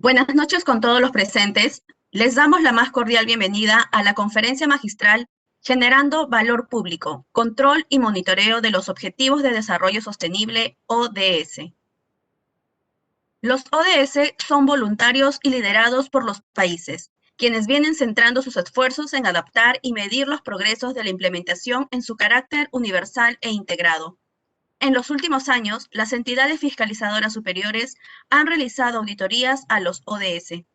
Buenas noches con todos los presentes. Les damos la más cordial bienvenida a la conferencia magistral Generando Valor Público, Control y Monitoreo de los Objetivos de Desarrollo Sostenible, ODS. Los ODS son voluntarios y liderados por los países, quienes vienen centrando sus esfuerzos en adaptar y medir los progresos de la implementación en su carácter universal e integrado. En los últimos años, las entidades fiscalizadoras superiores han realizado auditorías a los ODS,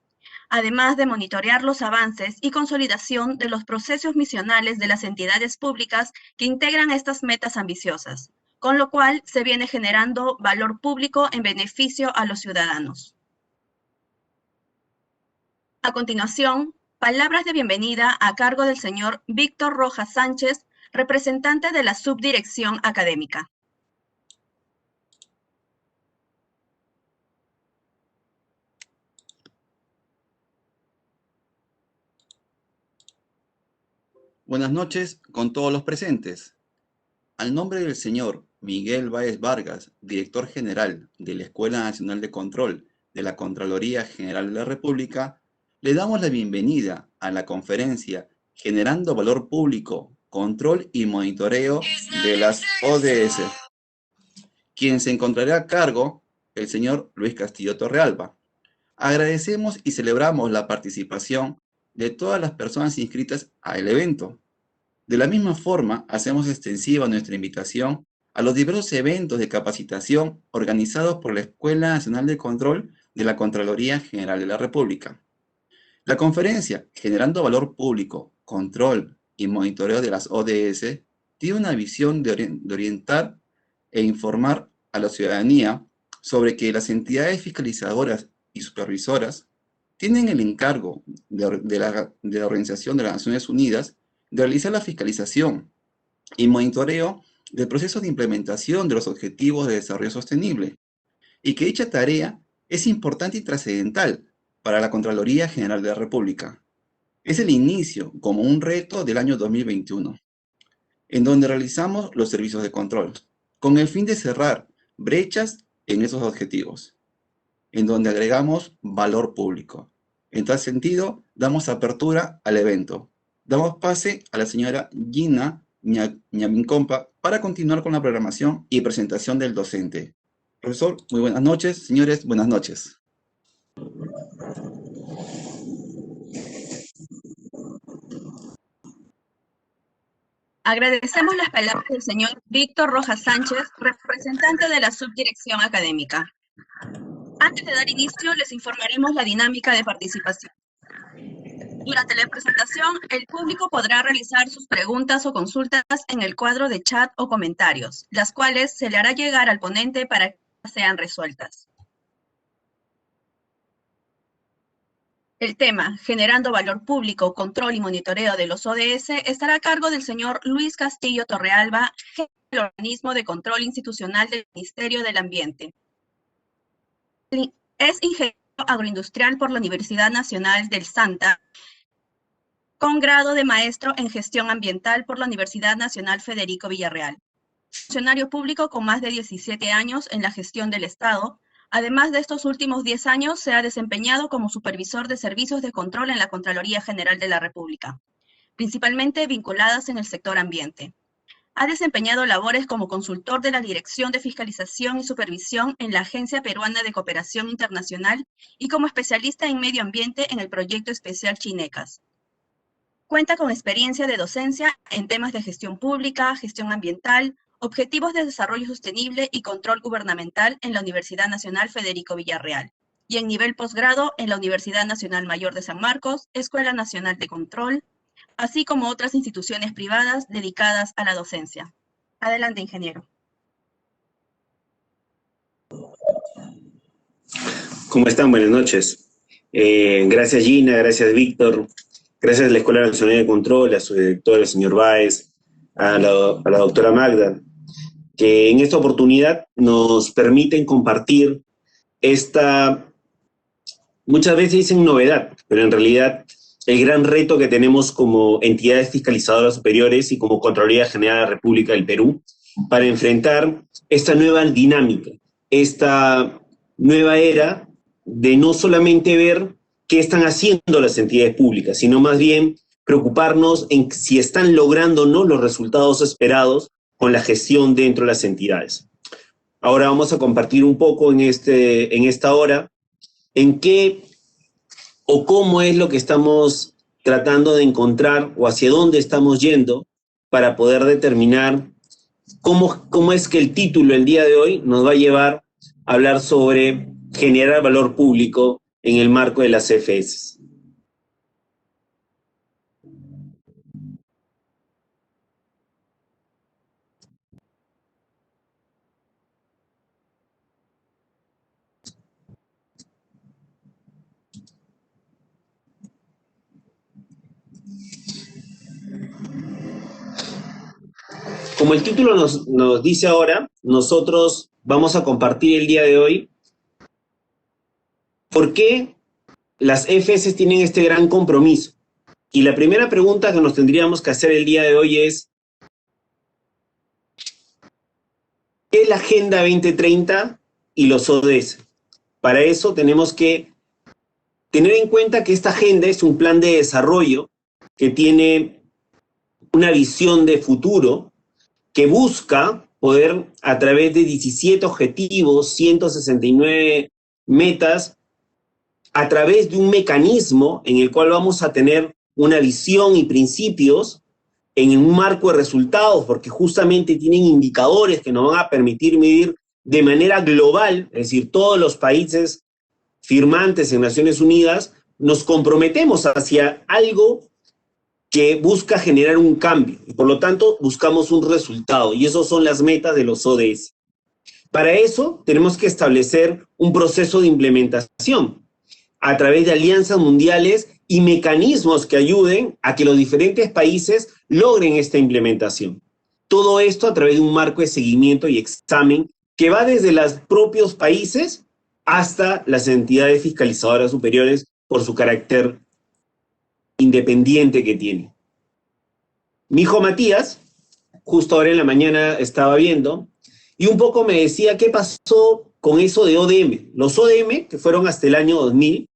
además de monitorear los avances y consolidación de los procesos misionales de las entidades públicas que integran estas metas ambiciosas, con lo cual se viene generando valor público en beneficio a los ciudadanos. A continuación, palabras de bienvenida a cargo del señor Víctor Rojas Sánchez, representante de la Subdirección Académica. Buenas noches con todos los presentes. Al nombre del señor Miguel Báez Vargas, director general de la Escuela Nacional de Control de la Contraloría General de la República, le damos la bienvenida a la conferencia Generando Valor Público, Control y Monitoreo de las ODS, quien se encontrará a cargo el señor Luis Castillo Torrealba. Agradecemos y celebramos la participación de todas las personas inscritas al evento. De la misma forma, hacemos extensiva nuestra invitación a los diversos eventos de capacitación organizados por la Escuela Nacional de Control de la Contraloría General de la República. La conferencia Generando Valor Público, Control y Monitoreo de las ODS tiene una visión de orientar e informar a la ciudadanía sobre que las entidades fiscalizadoras y supervisoras tienen el encargo de la Organización de las Naciones Unidas de realizar la fiscalización y monitoreo del proceso de implementación de los Objetivos de Desarrollo Sostenible, y que dicha tarea es importante y trascendental para la Contraloría General de la República. Es el inicio, como un reto del año 2021, en donde realizamos los servicios de control, con el fin de cerrar brechas en esos objetivos, en donde agregamos valor público. En tal sentido, damos apertura al evento. Damos pase a la señora Gina Ñavincompa para continuar con la programación y presentación del docente. Profesor, muy buenas noches. Señores, buenas noches. Agradecemos las palabras del señor Víctor Rojas Sánchez, representante de la Subdirección Académica. Antes de dar inicio, les informaremos la dinámica de participación. Durante la presentación, el público podrá realizar sus preguntas o consultas en el cuadro de chat o comentarios, las cuales se le hará llegar al ponente para que sean resueltas. El tema, Generando Valor Público, Control y Monitoreo de los ODS, estará a cargo del señor Luis Castillo Torrealba, jefe del Organismo de Control Institucional del Ministerio del Ambiente. Es ingeniero agroindustrial por la Universidad Nacional del Santa, con grado de maestro en gestión ambiental por la Universidad Nacional Federico Villarreal. Funcionario público con más de 17 años en la gestión del Estado. Además de estos últimos 10 años, se ha desempeñado como supervisor de servicios de control en la Contraloría General de la República, principalmente vinculadas en el sector ambiente. Ha desempeñado labores como consultor de la Dirección de Fiscalización y Supervisión en la Agencia Peruana de Cooperación Internacional y como especialista en medio ambiente en el Proyecto Especial Chinecas. Cuenta con experiencia de docencia en temas de gestión pública, gestión ambiental, objetivos de desarrollo sostenible y control gubernamental en la Universidad Nacional Federico Villarreal y en nivel posgrado en la Universidad Nacional Mayor de San Marcos, Escuela Nacional de Control, así como otras instituciones privadas dedicadas a la docencia. Adelante, ingeniero. ¿Cómo están? Buenas noches. Gracias Gina, gracias Víctor, gracias a la Escuela Nacional de Control, a su director, el señor Báez, a la doctora Magda, que en esta oportunidad nos permiten compartir esta, muchas veces dicen novedad, pero en realidad el gran reto que tenemos como entidades fiscalizadoras superiores y como Contraloría General de la República del Perú para enfrentar esta nueva dinámica, esta nueva era de no solamente ver qué están haciendo las entidades públicas, sino más bien preocuparnos en si están logrando o no los resultados esperados con la gestión dentro de las entidades. Ahora vamos a compartir un poco en esta hora en qué o cómo es lo que estamos tratando de encontrar o hacia dónde estamos yendo para poder determinar cómo es que el título el día de hoy nos va a llevar a hablar sobre generar valor público en el marco de las CFS. Como el título nos dice ahora, nosotros vamos a compartir el día de hoy por qué las EFS tienen este gran compromiso. Y la primera pregunta que nos tendríamos que hacer el día de hoy es, ¿qué es la Agenda 2030 y los ODS? Para eso tenemos que tener en cuenta que esta agenda es un plan de desarrollo que tiene una visión de futuro que busca poder, a través de 17 objetivos, 169 metas, a través de un mecanismo en el cual vamos a tener una visión y principios en un marco de resultados, porque justamente tienen indicadores que nos van a permitir medir de manera global, es decir, todos los países firmantes en Naciones Unidas, nos comprometemos hacia algo que busca generar un cambio, y por lo tanto buscamos un resultado, y esas son las metas de los ODS. Para eso tenemos que establecer un proceso de implementación a través de alianzas mundiales y mecanismos que ayuden a que los diferentes países logren esta implementación. Todo esto a través de un marco de seguimiento y examen que va desde los propios países hasta las entidades fiscalizadoras superiores por su carácter independiente que tiene. Mi hijo Matías, justo ahora en la mañana estaba viendo, y un poco me decía qué pasó con eso de ODM. Los ODM, que fueron hasta el año 2000,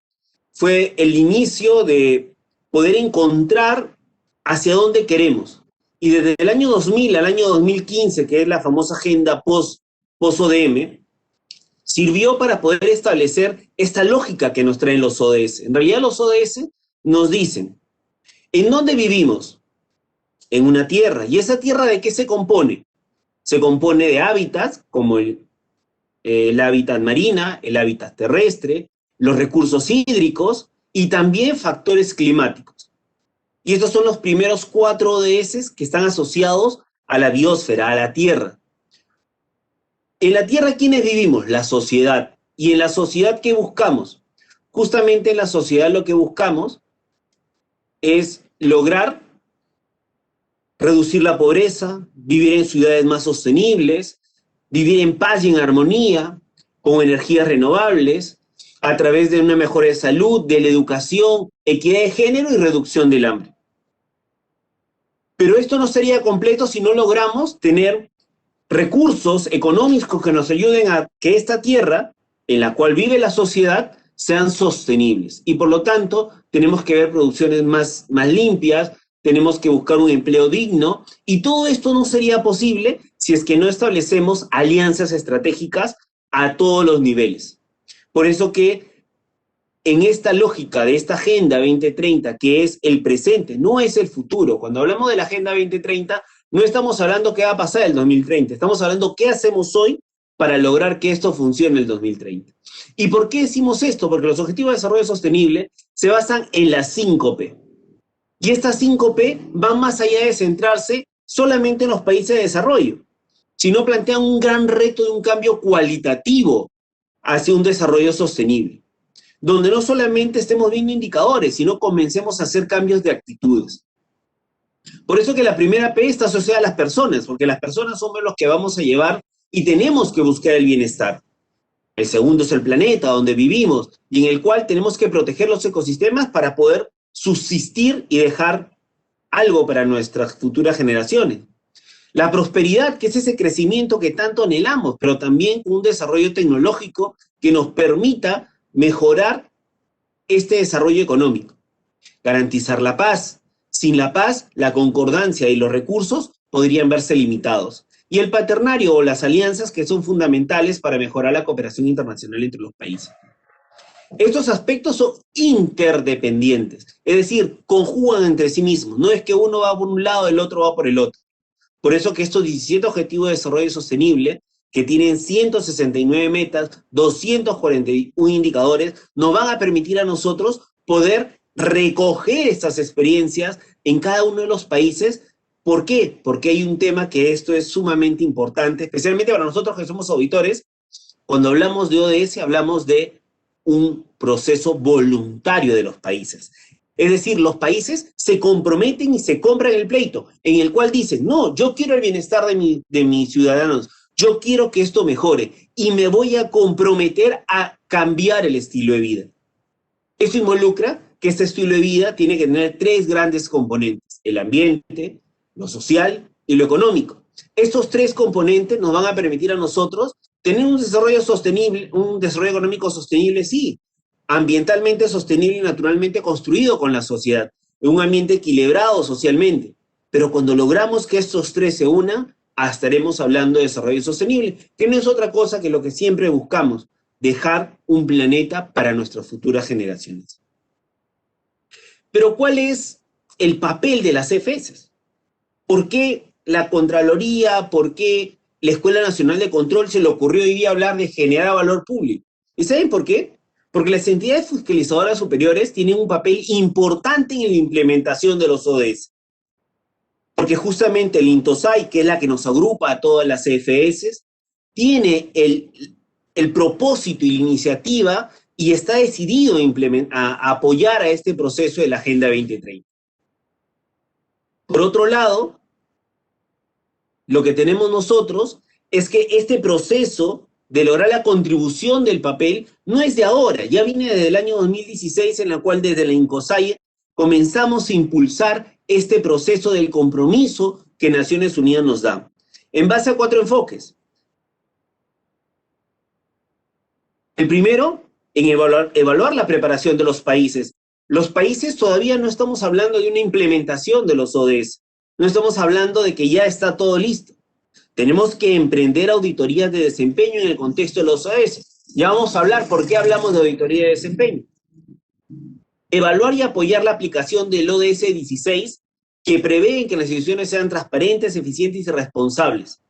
fue el inicio de poder encontrar hacia dónde queremos. Y desde el año 2000 al año 2015, que es la famosa agenda post-ODM, sirvió para poder establecer esta lógica que nos traen los ODS. En realidad los ODS nos dicen, ¿en dónde vivimos? En una tierra. ¿Y esa tierra de qué se compone? Se compone de hábitats, como el hábitat marina, el hábitat terrestre, los recursos hídricos y también factores climáticos. Y estos son los primeros 4 ODS que están asociados a la biosfera, a la tierra. En la tierra, ¿quiénes vivimos? La sociedad. ¿Y en la sociedad qué buscamos? Justamente en la sociedad lo que buscamos es lograr reducir la pobreza, vivir en ciudades más sostenibles, vivir en paz y en armonía, con energías renovables, a través de una mejora de salud, de la educación, equidad de género y reducción del hambre. Pero esto no sería completo si no logramos tener recursos económicos que nos ayuden a que esta tierra, en la cual vive la sociedad, sean sostenibles. Y por lo tanto, tenemos que ver producciones más limpias, tenemos que buscar un empleo digno, y todo esto no sería posible si es que no establecemos alianzas estratégicas a todos los niveles. Por eso que en esta lógica de esta Agenda 2030, que es el presente, no es el futuro. Cuando hablamos de la Agenda 2030, no estamos hablando qué va a pasar el 2030, estamos hablando qué hacemos hoy para lograr que esto funcione el 2030. ¿Y por qué decimos esto? Porque los Objetivos de Desarrollo Sostenible se basan en las 5P. Y estas 5P van más allá de centrarse solamente en los países de desarrollo, sino plantean un gran reto de un cambio cualitativo hacia un desarrollo sostenible, donde no solamente estemos viendo indicadores, sino comencemos a hacer cambios de actitudes. Por eso que la primera P está asociada a las personas, porque las personas somos los que vamos a llevar y tenemos que buscar el bienestar. El segundo es el planeta donde vivimos y en el cual tenemos que proteger los ecosistemas para poder subsistir y dejar algo para nuestras futuras generaciones. La prosperidad, que es ese crecimiento que tanto anhelamos, pero también un desarrollo tecnológico que nos permita mejorar este desarrollo económico, garantizar la paz. Sin la paz, la concordancia y los recursos podrían verse limitados. Y el paternario o las alianzas que son fundamentales para mejorar la cooperación internacional entre los países. Estos aspectos son interdependientes, es decir, conjugan entre sí mismos. No es que uno va por un lado y el otro va por el otro. Por eso que estos 17 Objetivos de Desarrollo Sostenible, que tienen 169 metas, 241 indicadores, nos van a permitir a nosotros poder recoger estas experiencias en cada uno de los países. ¿Por qué? Porque hay un tema que esto es sumamente importante, especialmente para nosotros que somos auditores. Cuando hablamos de ODS, hablamos de un proceso voluntario de los países. Es decir, los países se comprometen y se compran el pleito, en el cual dicen, no, yo quiero el bienestar de mis ciudadanos, yo quiero que esto mejore y me voy a comprometer a cambiar el estilo de vida. Eso involucra que este estilo de vida tiene que tener 3 grandes componentes: el ambiente, lo social y lo económico. Estos 3 componentes nos van a permitir a nosotros tener un desarrollo sostenible, un desarrollo económico sostenible, sí, ambientalmente sostenible y naturalmente construido con la sociedad, en un ambiente equilibrado socialmente. Pero cuando logramos que estos 3 se unan, estaremos hablando de desarrollo sostenible, que no es otra cosa que lo que siempre buscamos: dejar un planeta para nuestras futuras generaciones. Pero ¿cuál es el papel de las CFS? ¿Por qué la Contraloría, por qué la Escuela Nacional de Control se le ocurrió hoy día hablar de generar valor público? ¿Y saben por qué? Porque las entidades fiscalizadoras superiores tienen un papel importante en la implementación de los ODS. Porque justamente el INTOSAI, que es la que nos agrupa a todas las CFS, tiene el propósito y la iniciativa y está decidido a apoyar a este proceso de la Agenda 2030. Por otro lado, lo que tenemos nosotros es que este proceso de lograr la contribución del papel no es de ahora, ya viene desde el año 2016, en la cual desde la INCOSAI comenzamos a impulsar este proceso del compromiso que Naciones Unidas nos da, en base a 4 enfoques. El primero, en evaluar la preparación de los países. Los países todavía no estamos hablando de una implementación de los ODS, no estamos hablando de que ya está todo listo. Tenemos que emprender auditorías de desempeño en el contexto de los ODS. Ya vamos a hablar por qué hablamos de auditoría de desempeño. Evaluar y apoyar la aplicación del ODS 16, que prevé que las instituciones sean transparentes, eficientes y responsables.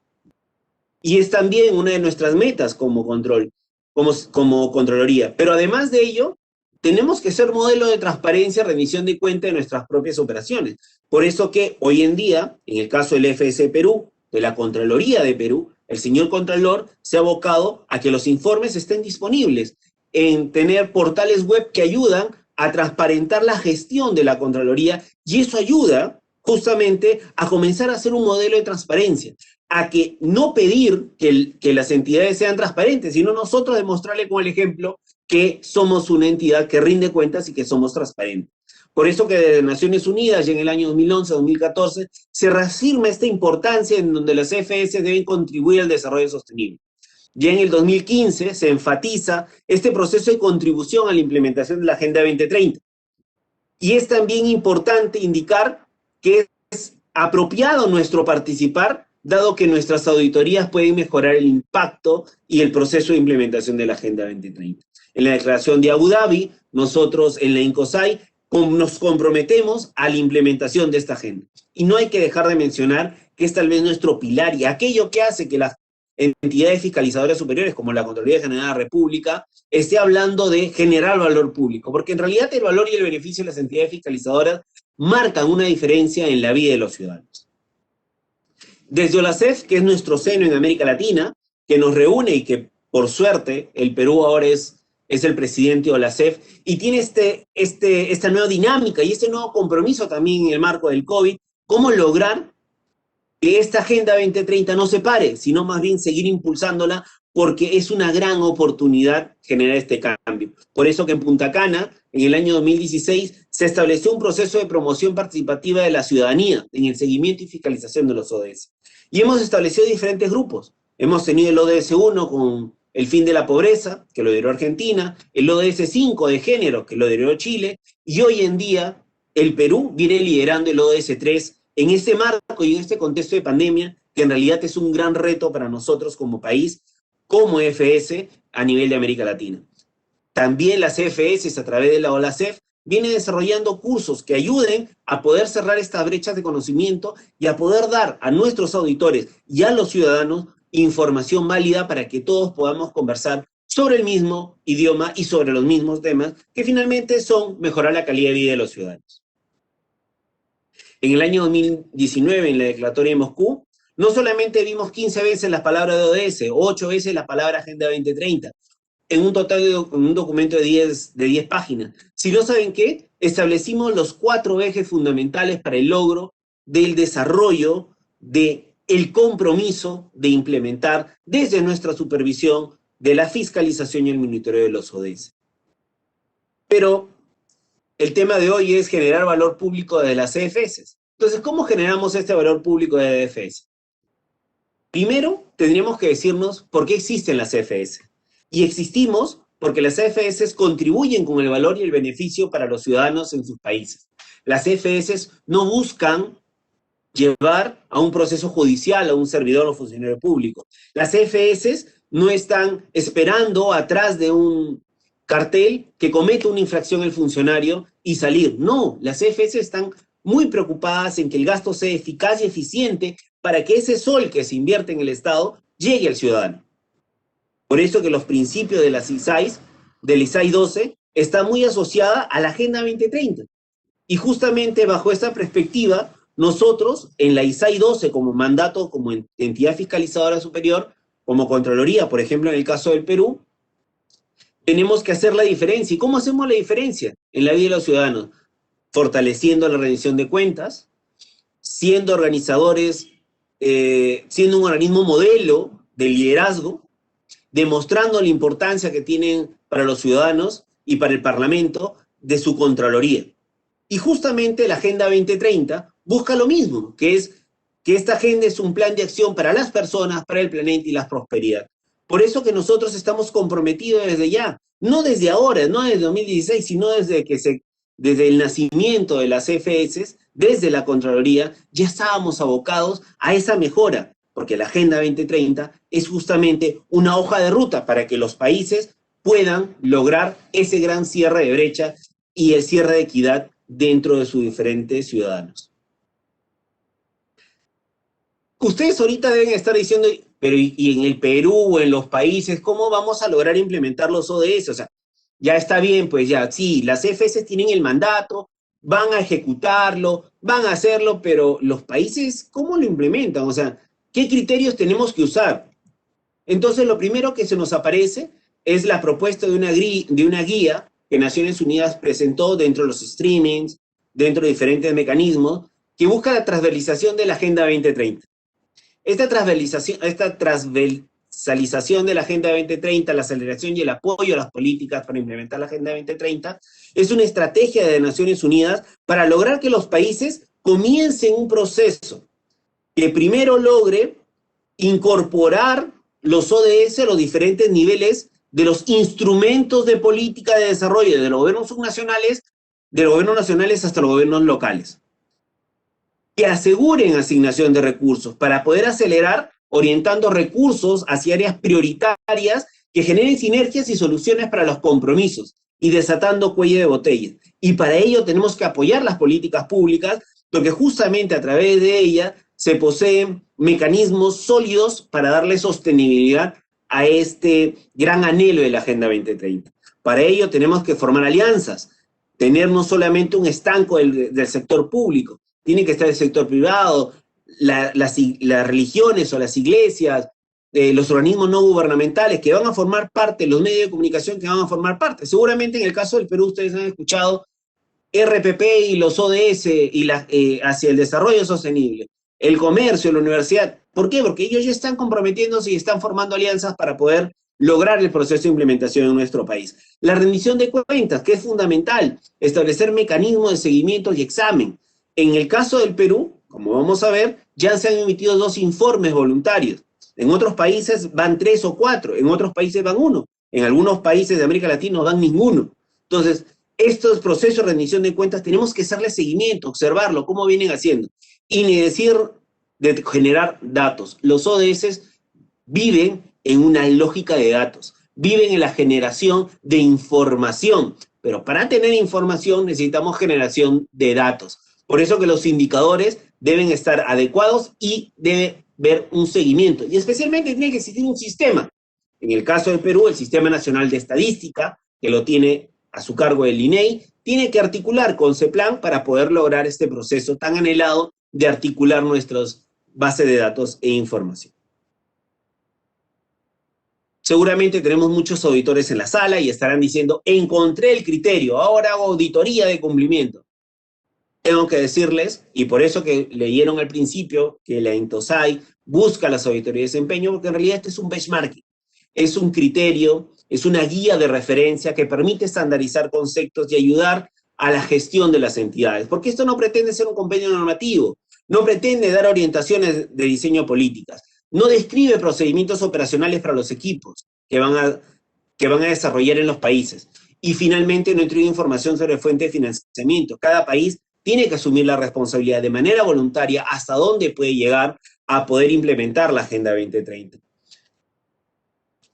Y es también una de nuestras metas como control, como Contraloría. Pero además de ello, tenemos que ser modelo de transparencia, rendición de cuenta de nuestras propias operaciones. Por eso que hoy en día, en el caso del FS Perú, de la Contraloría de Perú, el señor Contralor se ha abocado a que los informes estén disponibles, en tener portales web que ayudan a transparentar la gestión de la Contraloría, y eso ayuda justamente a comenzar a hacer un modelo de transparencia, a que no pedir que las entidades sean transparentes, sino nosotros demostrarle con el ejemplo que somos una entidad que rinde cuentas y que somos transparentes. Por eso que desde Naciones Unidas, ya en el año 2011-2014, se reafirma esta importancia en donde las CFS deben contribuir al desarrollo sostenible. Ya en el 2015 se enfatiza este proceso de contribución a la implementación de la Agenda 2030. Y es también importante indicar que es apropiado nuestro participar, dado que nuestras auditorías pueden mejorar el impacto y el proceso de implementación de la Agenda 2030. En la declaración de Abu Dhabi, nosotros en la INCOSAI nos comprometemos a la implementación de esta agenda. Y no hay que dejar de mencionar que es tal vez nuestro pilar y aquello que hace que las entidades fiscalizadoras superiores, como la Contraloría General de la República, esté hablando de generar valor público, porque en realidad el valor y el beneficio de las entidades fiscalizadoras marcan una diferencia en la vida de los ciudadanos. Desde OLACEF, que es nuestro seno en América Latina, que nos reúne y que por suerte el Perú ahora es el presidente de OLACEF, y tiene esta nueva dinámica y este nuevo compromiso también en el marco del COVID, cómo lograr que esta Agenda 2030 no se pare, sino más bien seguir impulsándola, porque es una gran oportunidad generar este cambio. Por eso que en Punta Cana, en el año 2016, se estableció un proceso de promoción participativa de la ciudadanía en el seguimiento y fiscalización de los ODS. Y hemos establecido diferentes grupos. Hemos tenido el ODS 1 el fin de la pobreza, que lo lideró Argentina, el ODS 5 de género, que lo lideró Chile, y hoy en día el Perú viene liderando el ODS 3 en este marco y en este contexto de pandemia, que en realidad es un gran reto para nosotros como país, como EFS a nivel de América Latina. También las EFS, a través de la OLACEF, vienen desarrollando cursos que ayuden a poder cerrar estas brechas de conocimiento y a poder dar a nuestros auditores y a los ciudadanos información válida para que todos podamos conversar sobre el mismo idioma y sobre los mismos temas, que finalmente son mejorar la calidad de vida de los ciudadanos. En el año 2019, en la declaratoria de Moscú, no solamente vimos 15 veces las palabras de ODS, 8 veces la palabra Agenda 2030, en un total de un documento de 10 páginas, sino, ¿saben qué? Establecimos los 4 ejes fundamentales para el logro del desarrollo del compromiso de implementar desde nuestra supervisión de la fiscalización y el monitoreo de los ODS. Pero el tema de hoy es generar valor público de las EFS. Entonces, ¿cómo generamos este valor público de EFS? Primero, tendríamos que decirnos por qué existen las EFS. Y existimos porque las EFS contribuyen con el valor y el beneficio para los ciudadanos en sus países. Las EFS no buscan llevar a un proceso judicial a un servidor o funcionario público. Las EFS no están esperando atrás de un cartel que cometa una infracción el funcionario y salir. No, las EFS están muy preocupadas en que el gasto sea eficaz y eficiente para que ese sol que se invierte en el Estado llegue al ciudadano. Por eso que los principios de las ISAIs, del ISAI 12, está muy asociada a la Agenda 2030. Y justamente bajo esta perspectiva, nosotros en la ISAI 12 como mandato, como entidad fiscalizadora superior, como Contraloría, por ejemplo, en el caso del Perú, tenemos que hacer la diferencia. ¿Y cómo hacemos la diferencia en la vida de los ciudadanos? Fortaleciendo la rendición de cuentas, siendo organizadores, siendo un organismo modelo de liderazgo, demostrando la importancia que tienen para los ciudadanos y para el Parlamento de su Contraloría. Y justamente la Agenda 2030 busca lo mismo, que es que esta agenda es un plan de acción para las personas, para el planeta y la prosperidad. Por eso que nosotros estamos comprometidos desde ya, no desde ahora, no desde 2016, sino desde el nacimiento de las EFS, desde la Contraloría, ya estábamos abocados a esa mejora, porque la Agenda 2030 es justamente una hoja de ruta para que los países puedan lograr ese gran cierre de brecha y el cierre de equidad dentro de sus diferentes ciudadanos. Ustedes ahorita deben estar diciendo, pero y en el Perú o en los países, ¿cómo vamos a lograr implementar los ODS? O sea, ya está bien, pues ya, sí, las EFS tienen el mandato, van a ejecutarlo, van a hacerlo, pero los países, ¿cómo lo implementan? O sea, ¿qué criterios tenemos que usar? Entonces, lo primero que se nos aparece es la propuesta de una guía que Naciones Unidas presentó dentro de los streamings, dentro de diferentes mecanismos, que busca la transversalización de la Agenda 2030. Esta transversalización de la Agenda 2030, la aceleración y el apoyo a las políticas para implementar la Agenda 2030, es una estrategia de Naciones Unidas para lograr que los países comiencen un proceso que primero logre incorporar los ODS a los diferentes niveles de los instrumentos de política de desarrollo, de los gobiernos subnacionales, de los gobiernos nacionales hasta los gobiernos locales, que aseguren asignación de recursos para poder acelerar orientando recursos hacia áreas prioritarias que generen sinergias y soluciones para los compromisos y desatando cuello de botella. Y para ello tenemos que apoyar las políticas públicas, porque justamente a través de ellas se poseen mecanismos sólidos para darle sostenibilidad a este gran anhelo de la Agenda 2030. Para ello tenemos que formar alianzas, tener no solamente un estanco del sector público, tiene que estar el sector privado, las religiones o las iglesias, los organismos no gubernamentales que van a formar parte, los medios de comunicación que van a formar parte. Seguramente en el caso del Perú ustedes han escuchado RPP y los ODS y hacia el desarrollo sostenible, el comercio, la universidad. ¿Por qué? Porque ellos ya están comprometiéndose y están formando alianzas para poder lograr el proceso de implementación en nuestro país. La rendición de cuentas, que es fundamental, establecer mecanismos de seguimiento y examen. En el caso del Perú, como vamos a ver, ya se han emitido 2 informes voluntarios. En otros países van 3 o 4, en otros países van 1, en algunos países de América Latina no van ninguno. Entonces, estos procesos de rendición de cuentas tenemos que hacerle seguimiento, observarlo, cómo vienen haciendo. Y ni decir de generar datos. Los ODS viven en una lógica de datos, viven en la generación de información, pero para tener información necesitamos generación de datos. Por eso que los indicadores deben estar adecuados y debe haber un seguimiento. Y especialmente tiene que existir un sistema. En el caso de Perú, el Sistema Nacional de Estadística, que lo tiene a su cargo el INEI, tiene que articular con CEPLAN para poder lograr este proceso tan anhelado de articular nuestras bases de datos e información. Seguramente tenemos muchos auditores en la sala y estarán diciendo, encontré el criterio, ahora hago auditoría de cumplimiento. Tengo que decirles, y por eso que leyeron al principio, que la INTOSAI busca las auditorías de desempeño, porque en realidad este es un benchmarking, es un criterio, es una guía de referencia que permite estandarizar conceptos y ayudar a la gestión de las entidades, porque esto no pretende ser un compendio normativo, no pretende dar orientaciones de diseño políticas, no describe procedimientos operacionales para los equipos que van a desarrollar en los países, y finalmente no entrega información sobre fuente de financiamiento. Cada país tiene que asumir la responsabilidad de manera voluntaria hasta dónde puede llegar a poder implementar la Agenda 2030.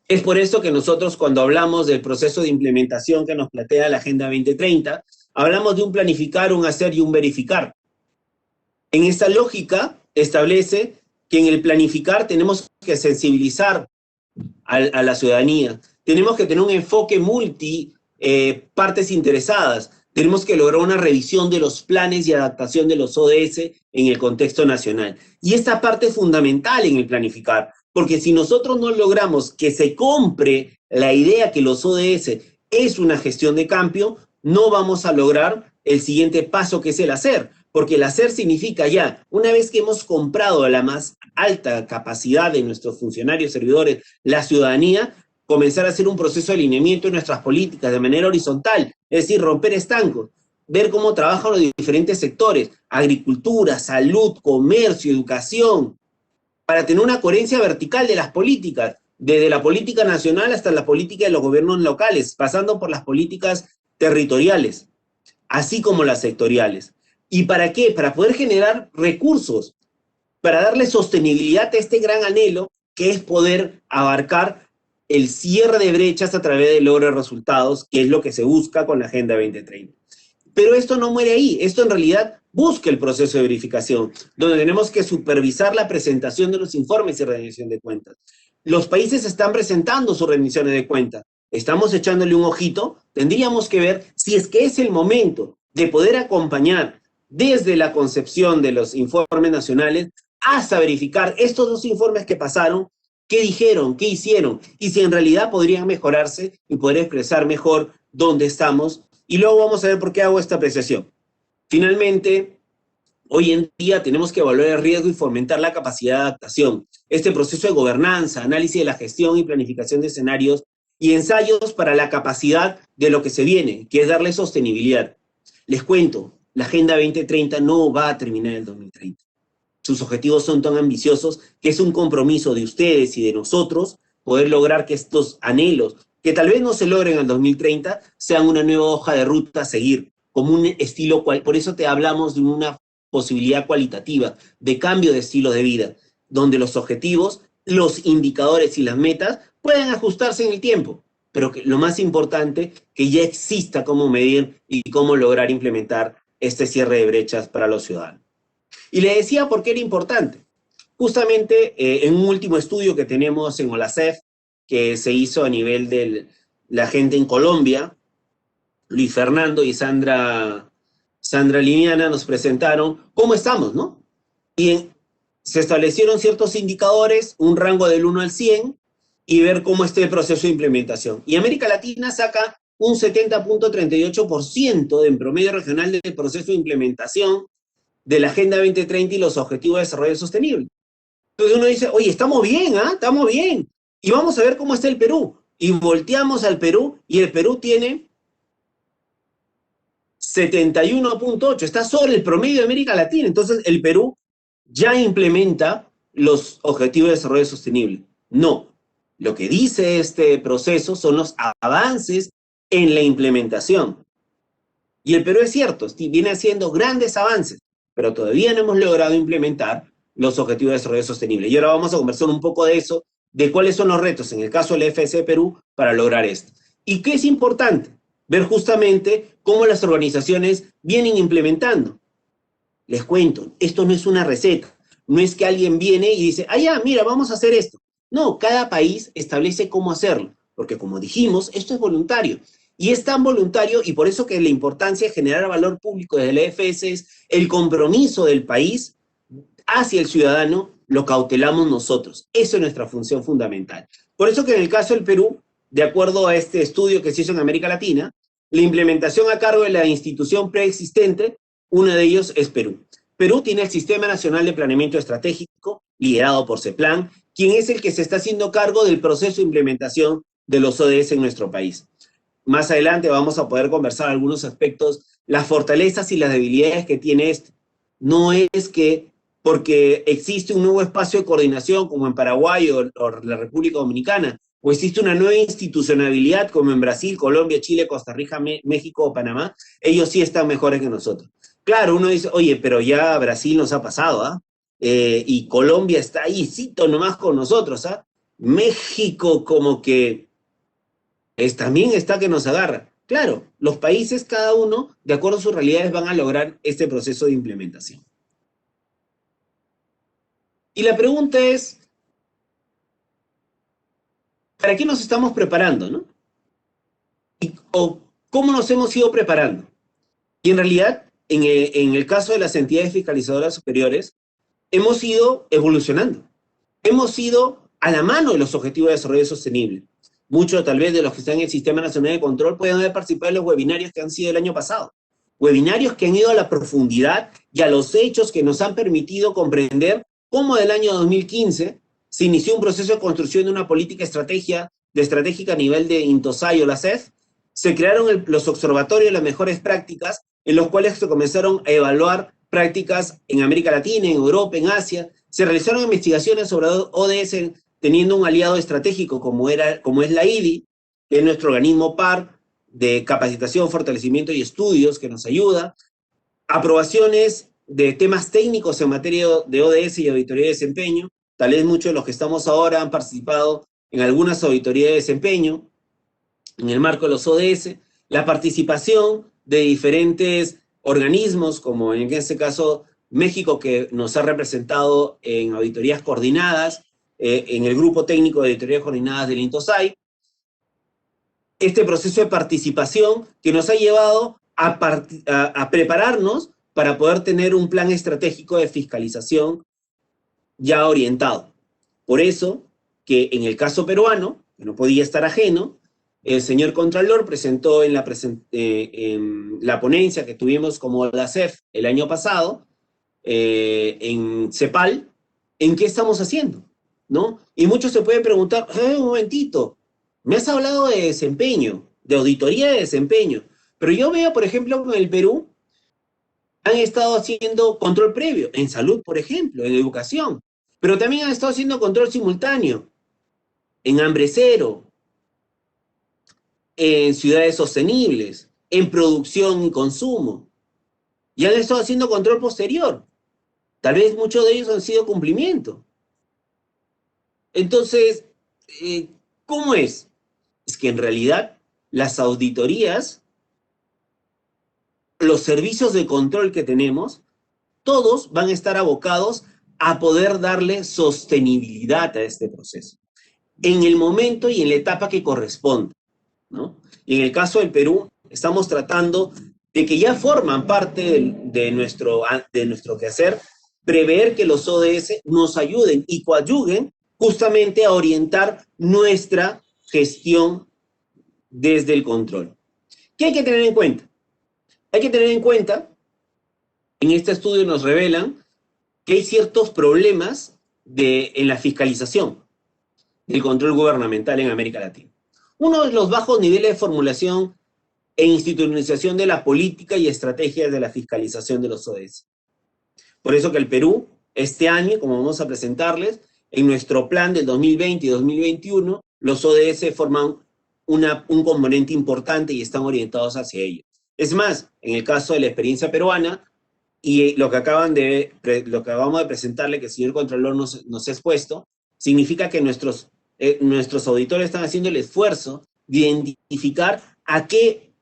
Es por esto que nosotros, cuando hablamos del proceso de implementación que nos plantea la Agenda 2030, hablamos de un planificar, un hacer y un verificar. En esta lógica establece que en el planificar tenemos que sensibilizar a la ciudadanía, tenemos que tener un enfoque multi partes interesadas, tenemos que lograr una revisión de los planes y adaptación de los ODS en el contexto nacional. Y esta parte es fundamental en el planificar, porque si nosotros no logramos que se compre la idea que los ODS es una gestión de cambio, no vamos a lograr el siguiente paso, que es el hacer, porque el hacer significa ya, una vez que hemos comprado a la más alta capacidad de nuestros funcionarios, servidores, la ciudadanía, comenzar a hacer un proceso de alineamiento de nuestras políticas de manera horizontal, es decir, romper estancos, ver cómo trabajan los diferentes sectores, agricultura, salud, comercio, educación, para tener una coherencia vertical de las políticas, desde la política nacional hasta la política de los gobiernos locales, pasando por las políticas territoriales, así como las sectoriales. ¿Y para qué? Para poder generar recursos, para darle sostenibilidad a este gran anhelo, que es poder abarcar el cierre de brechas a través del logro de resultados, que es lo que se busca con la Agenda 2030. Pero esto no muere ahí, esto en realidad busca el proceso de verificación, donde tenemos que supervisar la presentación de los informes y rendición de cuentas. Los países están presentando sus rendiciones de cuentas, estamos echándole un ojito, tendríamos que ver si es que es el momento de poder acompañar desde la concepción de los informes nacionales hasta verificar estos dos informes que pasaron, qué dijeron, qué hicieron, y si en realidad podrían mejorarse y poder expresar mejor dónde estamos. Y luego vamos a ver por qué hago esta apreciación. Finalmente, hoy en día tenemos que evaluar el riesgo y fomentar la capacidad de adaptación. Este proceso de gobernanza, análisis de la gestión y planificación de escenarios y ensayos para la capacidad de lo que se viene, que es darle sostenibilidad. Les cuento, la Agenda 2030 no va a terminar en el 2030. Sus objetivos son tan ambiciosos que es un compromiso de ustedes y de nosotros poder lograr que estos anhelos, que tal vez no se logren en el 2030, sean una nueva hoja de ruta a seguir, como un estilo, por eso te hablamos de una posibilidad cualitativa, de cambio de estilo de vida, donde los objetivos, los indicadores y las metas pueden ajustarse en el tiempo, pero que lo más importante, que ya exista cómo medir y cómo lograr implementar este cierre de brechas para los ciudadanos. Y le decía por qué era importante. Justamente en un último estudio que tenemos en OLACEF, que se hizo a nivel de la gente en Colombia, Luis Fernando y Sandra Liniana nos presentaron cómo estamos, ¿no? Y se establecieron ciertos indicadores, un rango del 1 al 100, y ver cómo está el proceso de implementación. Y América Latina saca un 70.38% en promedio regional del proceso de implementación de la Agenda 2030 y los Objetivos de Desarrollo Sostenible. Entonces uno dice, oye, estamos bien, ¿ah? Estamos bien. Y vamos a ver cómo está el Perú. Y volteamos al Perú, y el Perú tiene 71.8, está sobre el promedio de América Latina. Entonces el Perú ya implementa los objetivos de desarrollo sostenible. No. Lo que dice este proceso son los avances en la implementación. Y el Perú es cierto, viene haciendo grandes avances, pero todavía no hemos logrado implementar los objetivos de desarrollo sostenible. Y ahora vamos a conversar un poco de eso, de cuáles son los retos en el caso del FSC Perú para lograr esto. ¿Y qué es importante? Ver justamente cómo las organizaciones vienen implementando. Les cuento, esto no es una receta, no es que alguien viene y dice, ah, ya, mira, vamos a hacer esto. No, cada país establece cómo hacerlo, porque como dijimos, esto es voluntario. Y es tan voluntario, y por eso que la importancia de generar valor público desde la EFS es el compromiso del país hacia el ciudadano, lo cautelamos nosotros. Eso es nuestra función fundamental. Por eso que en el caso del Perú, de acuerdo a este estudio que se hizo en América Latina, la implementación a cargo de la institución preexistente, uno de ellos es Perú. Perú tiene el Sistema Nacional de Planeamiento Estratégico, liderado por CEPLAN, quien es el que se está haciendo cargo del proceso de implementación de los ODS en nuestro país. Más adelante vamos a poder conversar algunos aspectos, las fortalezas y las debilidades que tiene esto. No es que porque existe un nuevo espacio de coordinación como en Paraguay o la República Dominicana, o existe una nueva institucionalidad como en Brasil, Colombia, Chile, Costa Rica, México o Panamá, ellos sí están mejores que nosotros. Claro, uno dice, oye, pero ya Brasil nos ha pasado, ¿ah? Y Colombia está ahí, cito nomás con nosotros, ¿ah? México como que también está que nos agarra. Claro, los países, cada uno, de acuerdo a sus realidades, van a lograr este proceso de implementación. Y la pregunta es, ¿para qué nos estamos preparando, no? ¿O cómo nos hemos ido preparando? Y en realidad, en el caso de las entidades fiscalizadoras superiores, hemos ido evolucionando. Hemos ido a la mano de los objetivos de desarrollo sostenible. Muchos, tal vez, de los que están en el Sistema Nacional de Control pueden haber participado en los webinarios que han sido el año pasado. Webinarios que han ido a la profundidad y a los hechos que nos han permitido comprender cómo del año 2015 se inició un proceso de construcción de una política estratégica a nivel de Intosai o la CEF. Se crearon los observatorios de las mejores prácticas, en los cuales se comenzaron a evaluar prácticas en América Latina, en Europa, en Asia. Se realizaron investigaciones sobre ODS teniendo un aliado estratégico como es la IDI, que es nuestro organismo par de capacitación, fortalecimiento y estudios que nos ayuda. Aprobaciones de temas técnicos en materia de ODS y auditoría de desempeño. Tal vez muchos de los que estamos ahora han participado en algunas auditorías de desempeño en el marco de los ODS. La participación de diferentes organismos, como en este caso México, que nos ha representado en auditorías coordinadas, en el grupo técnico de auditorías coordinadas del INTOSAI. Este proceso de participación que nos ha llevado a prepararnos para poder tener un plan estratégico de fiscalización ya orientado. Por eso que en el caso peruano, que no podía estar ajeno, el señor Contralor presentó en la ponencia que tuvimos como la CEF el año pasado, en CEPAL, ¿en qué estamos haciendo? ¿No? Y muchos se pueden preguntar, un momentito, me has hablado de desempeño, de auditoría de desempeño, pero yo veo, por ejemplo, en el Perú, han estado haciendo control previo, en salud, por ejemplo, en educación, pero también han estado haciendo control simultáneo, en hambre cero, en ciudades sostenibles, en producción y consumo, y han estado haciendo control posterior. Tal vez muchos de ellos han sido cumplimiento. Entonces, ¿cómo es? Es que en realidad las auditorías, los servicios de control que tenemos, todos van a estar abocados a poder darle sostenibilidad a este proceso, en el momento y en la etapa que corresponde, ¿no? Y en el caso del Perú, estamos tratando de que ya forman parte de nuestro quehacer, prever que los ODS nos ayuden y coadyuvuen justamente a orientar nuestra gestión desde el control. ¿Qué hay que tener en cuenta? Hay que tener en cuenta, en este estudio nos revelan que hay ciertos problemas en la fiscalización del control gubernamental en América Latina. Uno es los bajos niveles de formulación e institucionalización de la política y estrategias de la fiscalización de los ODS. Por eso que el Perú este año, como vamos a presentarles, en nuestro plan del 2020 y 2021, los ODS forman un componente importante y están orientados hacia ello. Es más, en el caso de la experiencia peruana, y lo que acabamos de presentarle, que el señor Contralor nos ha expuesto, significa que nuestros auditores están haciendo el esfuerzo de identificar a qué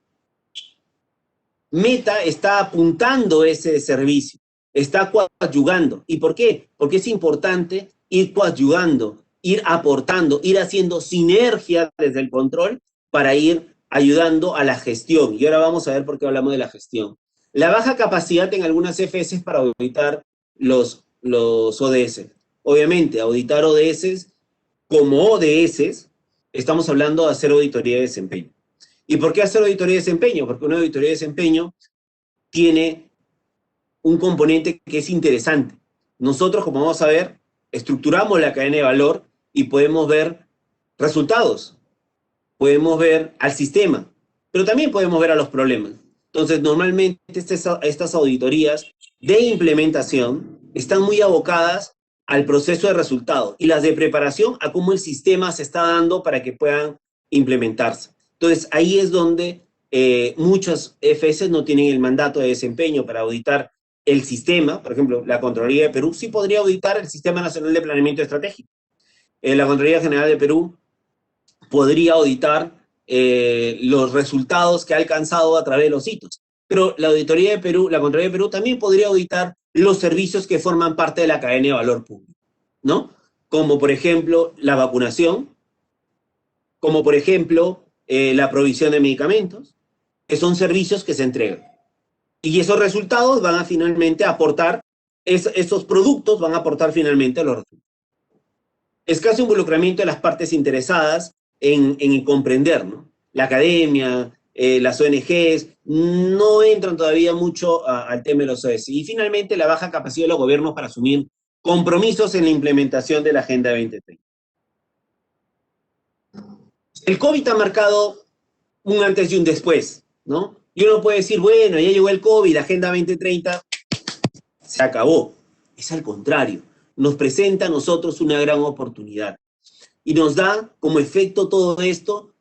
meta está apuntando ese servicio, está coadyuvando. ¿Y por qué? Porque es importante ir coadyuvando, ir aportando, ir haciendo sinergia desde el control para ir ayudando a la gestión. Y ahora vamos a ver por qué hablamos de la gestión. La baja capacidad en algunas EFS para auditar los ODS. Obviamente, auditar ODS como ODS, estamos hablando de hacer auditoría de desempeño. ¿Y por qué hacer auditoría de desempeño? Porque una auditoría de desempeño tiene un componente que es interesante. Nosotros, como vamos a ver, estructuramos la cadena de valor y podemos ver resultados, podemos ver al sistema, pero también podemos ver a los problemas. Entonces, normalmente estas auditorías de implementación están muy abocadas al proceso de resultados y las de preparación a cómo el sistema se está dando para que puedan implementarse. Entonces, ahí es donde muchas EFS no tienen el mandato de desempeño para auditar el sistema. Por ejemplo, la Contraloría de Perú sí podría auditar el Sistema Nacional de Planeamiento Estratégico. La Contraloría General de Perú podría auditar los resultados que ha alcanzado a través de los hitos. Pero la Contraloría de Perú también podría auditar los servicios que forman parte de la cadena de valor público, ¿no? Como por ejemplo la vacunación, como por ejemplo la provisión de medicamentos, que son servicios que se entregan. Y esos resultados van a finalmente aportar, esos productos van a aportar finalmente a los resultados. Escaso involucramiento de las partes interesadas en comprender, ¿no? La academia, las ONGs, no entran todavía mucho al tema de los ODS. Y finalmente, la baja capacidad de los gobiernos para asumir compromisos en la implementación de la Agenda 2030. El COVID ha marcado un antes y un después, ¿no? Y uno puede decir, bueno, ya llegó el COVID, la Agenda 2030 se acabó. Es al contrario, nos presenta a nosotros una gran oportunidad. Y nos da como efecto todo esto,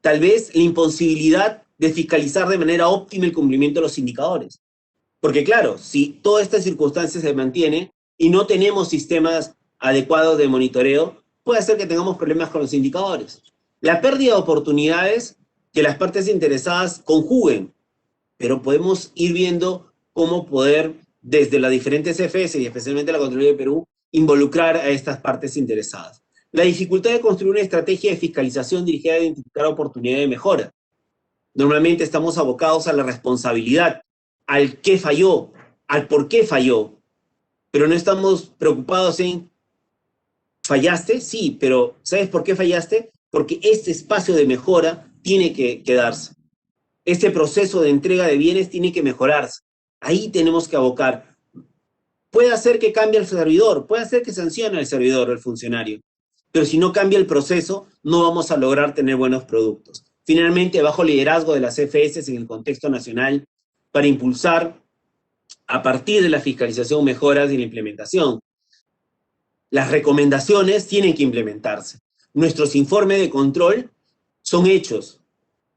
tal vez la imposibilidad de fiscalizar de manera óptima el cumplimiento de los indicadores. Porque claro, si toda esta circunstancia se mantiene y no tenemos sistemas adecuados de monitoreo, puede hacer que tengamos problemas con los indicadores. La pérdida de oportunidades que las partes interesadas conjuguen, pero podemos ir viendo cómo poder, desde las diferentes EFS y especialmente la Contraloría de Perú, involucrar a estas partes interesadas. La dificultad de construir una estrategia de fiscalización dirigida a identificar oportunidades de mejora. Normalmente estamos abocados a la responsabilidad, al qué falló, al por qué falló, pero no estamos preocupados en ¿fallaste? Sí, pero ¿sabes por qué fallaste? Porque este espacio de mejora tiene que darse. Este proceso de entrega de bienes tiene que mejorarse. Ahí tenemos que abocar. Puede hacer que cambie el servidor, puede hacer que sancione al servidor o el funcionario, pero si no cambia el proceso, no vamos a lograr tener buenos productos. Finalmente, bajo liderazgo de las EFS en el contexto nacional, para impulsar, a partir de la fiscalización, mejoras y la implementación. Las recomendaciones tienen que implementarse. Nuestros informes de control son hechos.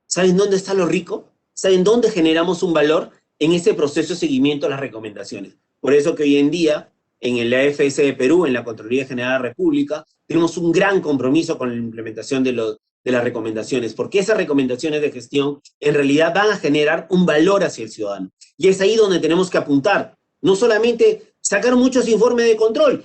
¿Saben dónde está lo rico? ¿Saben dónde generamos un valor? En ese proceso de seguimiento a las recomendaciones. Por eso que hoy en día, en la AFS de Perú, en la Contraloría General de la República, tenemos un gran compromiso con la implementación de las recomendaciones, porque esas recomendaciones de gestión en realidad van a generar un valor hacia el ciudadano. Y es ahí donde tenemos que apuntar. No solamente sacar muchos informes de control,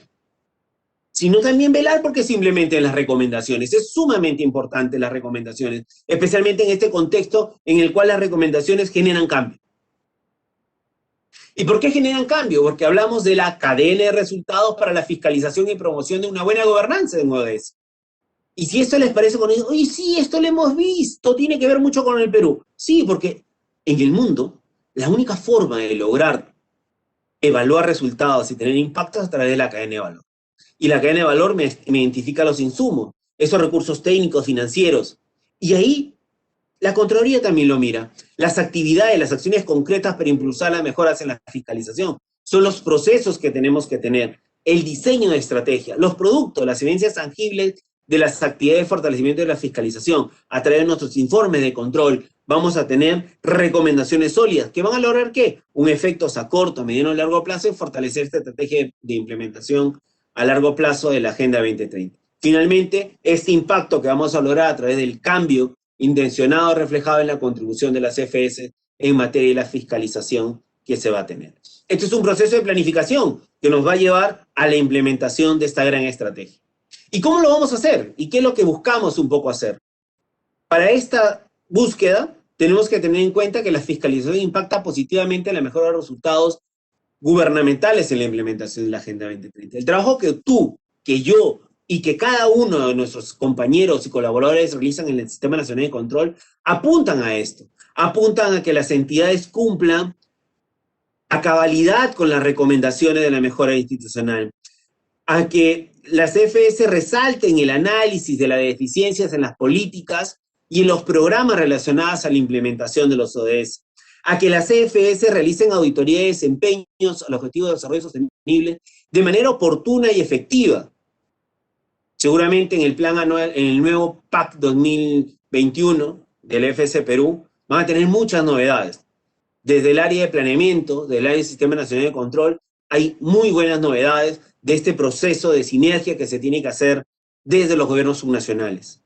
sino también velar porque se implementen las recomendaciones. Es sumamente importante las recomendaciones, especialmente en este contexto en el cual las recomendaciones generan cambio. ¿Y por qué generan cambio? Porque hablamos de la cadena de resultados para la fiscalización y promoción de una buena gobernanza en ODS. Y si esto les parece con ellos, oye, sí, esto lo hemos visto, tiene que ver mucho con el Perú. Sí, porque en el mundo, la única forma de lograr evaluar resultados y tener impactos es a través de la cadena de valor. Y la cadena de valor me identifica los insumos, esos recursos técnicos, financieros. Y ahí la Contraloría también lo mira. Las actividades, las acciones concretas para impulsar las mejoras en la fiscalización. son los procesos que tenemos que tener, el diseño de estrategia, los productos, las evidencias tangibles de las actividades de fortalecimiento de la fiscalización. A través de nuestros informes de control vamos a tener recomendaciones sólidas que van a lograr ¿qué? Un efecto a corto, mediano y largo plazo y fortalecer esta estrategia de implementación a largo plazo de la Agenda 2030. Finalmente, este impacto que vamos a lograr a través del cambio intencionado reflejado en la contribución de las CFS en materia de la fiscalización que se va a tener. Este es un proceso de planificación que nos va a llevar a la implementación de esta gran estrategia. ¿Y cómo lo vamos a hacer? ¿Y qué es lo que buscamos un poco hacer? Para esta búsqueda, tenemos que tener en cuenta que la fiscalización impacta positivamente en la mejora de resultados gubernamentales en la implementación de la Agenda 2030. El trabajo que tú, que yo y que cada uno de nuestros compañeros y colaboradores realizan en el Sistema Nacional de Control apuntan a esto. Apuntan a que las entidades cumplan a cabalidad con las recomendaciones de la mejora institucional, a que las CFS resalten el análisis de las deficiencias en las políticas y en los programas relacionados a la implementación de los ODS, a que las CFS realicen auditoría de desempeños al objetivo de desarrollo sostenible de manera oportuna y efectiva. Seguramente en el plan anual, en el nuevo PAC 2021 del FS Perú, van a tener muchas novedades. Desde el área de planeamiento, del área del Sistema Nacional de Control, hay muy buenas novedades de este proceso de sinergia que se tiene que hacer desde los gobiernos subnacionales.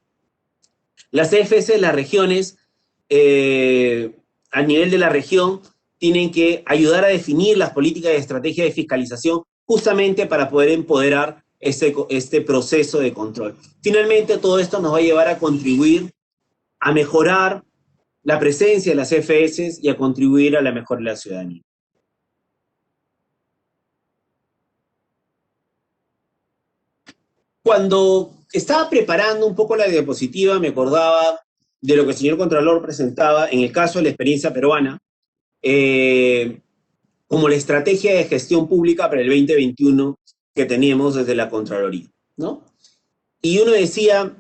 Las CFS de las regiones, a nivel de la región, tienen que ayudar a definir las políticas y estrategias de fiscalización justamente para poder empoderar este proceso de control. Finalmente, todo esto nos va a llevar a contribuir a mejorar la presencia de las CFS y a contribuir a la mejora de la ciudadanía. Cuando estaba preparando un poco la diapositiva, me acordaba de lo que el señor Contralor presentaba en el caso de la experiencia peruana, como la estrategia de gestión pública para el 2021 que teníamos desde la Contraloría, ¿no? Y uno decía,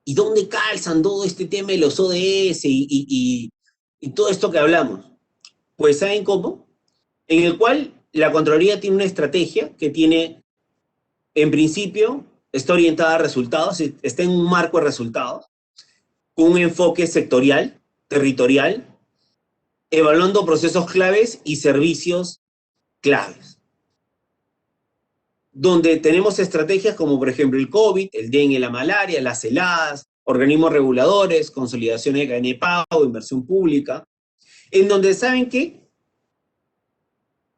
¿y dónde calzan todo este tema de los ODS y todo esto que hablamos? Pues, ¿saben cómo? En el cual la Contraloría tiene una estrategia que tiene, en principio, está orientada a resultados, está en un marco de resultados, con un enfoque sectorial, territorial, evaluando procesos claves y servicios claves. Donde tenemos estrategias como, por ejemplo, el COVID, el dengue, la malaria, las heladas, organismos reguladores, consolidación de cadena de pago, inversión pública, en donde saben que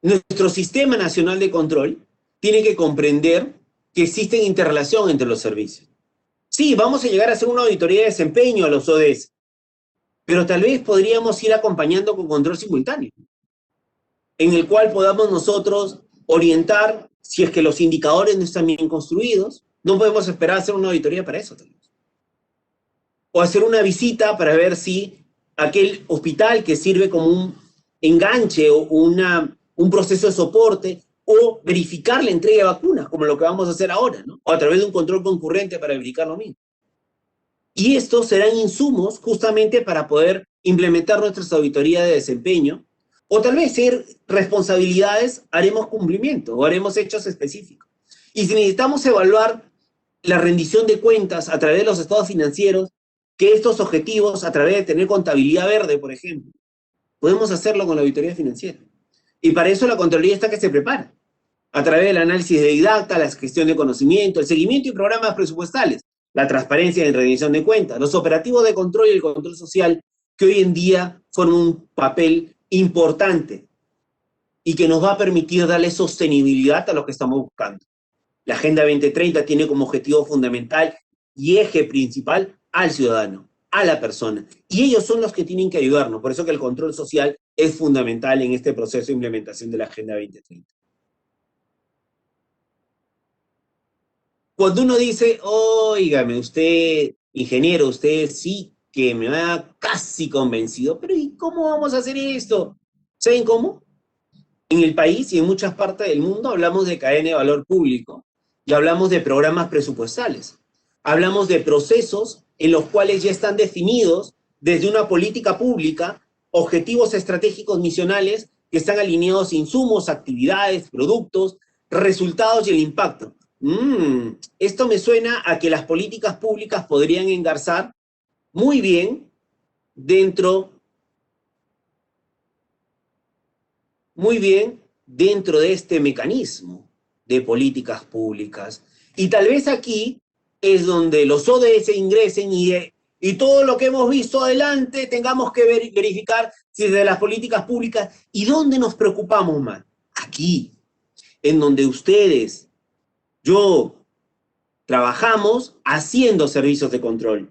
nuestro Sistema Nacional de Control tiene que comprender que existe interrelación entre los servicios. Sí, vamos a llegar a hacer una auditoría de desempeño a los ODS, pero tal vez podríamos ir acompañando con control simultáneo, en el cual podamos nosotros orientar si es que los indicadores no están bien construidos. No podemos esperar a hacer una auditoría para eso también. O hacer una visita para ver si aquel hospital que sirve como un enganche o un proceso de soporte, o verificar la entrega de vacunas, como lo que vamos a hacer ahora, ¿no? O a través de un control concurrente para verificar lo mismo. Y estos serán insumos justamente para poder implementar nuestras auditorías de desempeño, o tal vez ser responsabilidades, haremos cumplimiento o haremos hechos específicos. Y si necesitamos evaluar la rendición de cuentas a través de los estados financieros, que estos objetivos, a través de tener contabilidad verde, por ejemplo, podemos hacerlo con la auditoría financiera. Y para eso la Contraloría está que se prepara, a través del análisis de didacta, la gestión de conocimiento, el seguimiento y programas presupuestales, la transparencia en rendición de cuentas, los operativos de control y el control social, que hoy en día forman un papel importante y que nos va a permitir darle sostenibilidad a lo que estamos buscando. La Agenda 2030 tiene como objetivo fundamental y eje principal al ciudadano, a la persona. Y ellos son los que tienen que ayudarnos. Por eso que el control social es fundamental en este proceso de implementación de la Agenda 2030. Cuando uno dice, óigame, usted, ingeniero, usted sí que me ha casi convencido, pero ¿y cómo vamos a hacer esto? ¿Saben cómo? En el país y en muchas partes del mundo hablamos de cadena de valor público y hablamos de programas presupuestales. Hablamos de procesos en los cuales ya están definidos desde una política pública objetivos estratégicos misionales que están alineados a insumos, actividades, productos, resultados y el impacto. Esto me suena a que las políticas públicas podrían engarzar muy bien dentro de este mecanismo de políticas públicas. Y tal vez aquí es donde los ODS ingresen y todo lo que hemos visto adelante tengamos que verificar si desde las políticas públicas. ¿Y dónde nos preocupamos más? Aquí, en donde ustedes, yo, trabajamos haciendo servicios de control.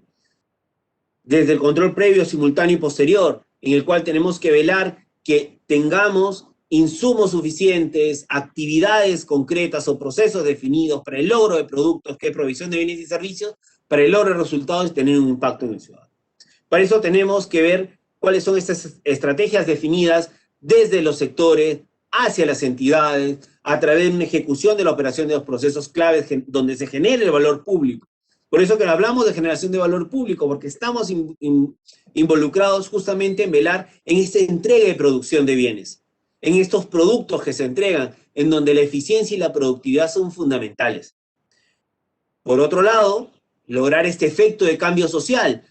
Desde el control previo, simultáneo y posterior, en el cual tenemos que velar que tengamos insumos suficientes, actividades concretas o procesos definidos para el logro de productos, que es provisión de bienes y servicios, para el logro de resultados y tener un impacto en el ciudadano. Para eso tenemos que ver cuáles son estas estrategias definidas desde los sectores hacia las entidades, a través de una ejecución de la operación de los procesos claves donde se genere el valor público. Por eso que hablamos de generación de valor público, porque estamos involucrados justamente en velar en esta entrega y producción de bienes, en estos productos que se entregan, en donde la eficiencia y la productividad son fundamentales. Por otro lado, lograr este efecto de cambio social,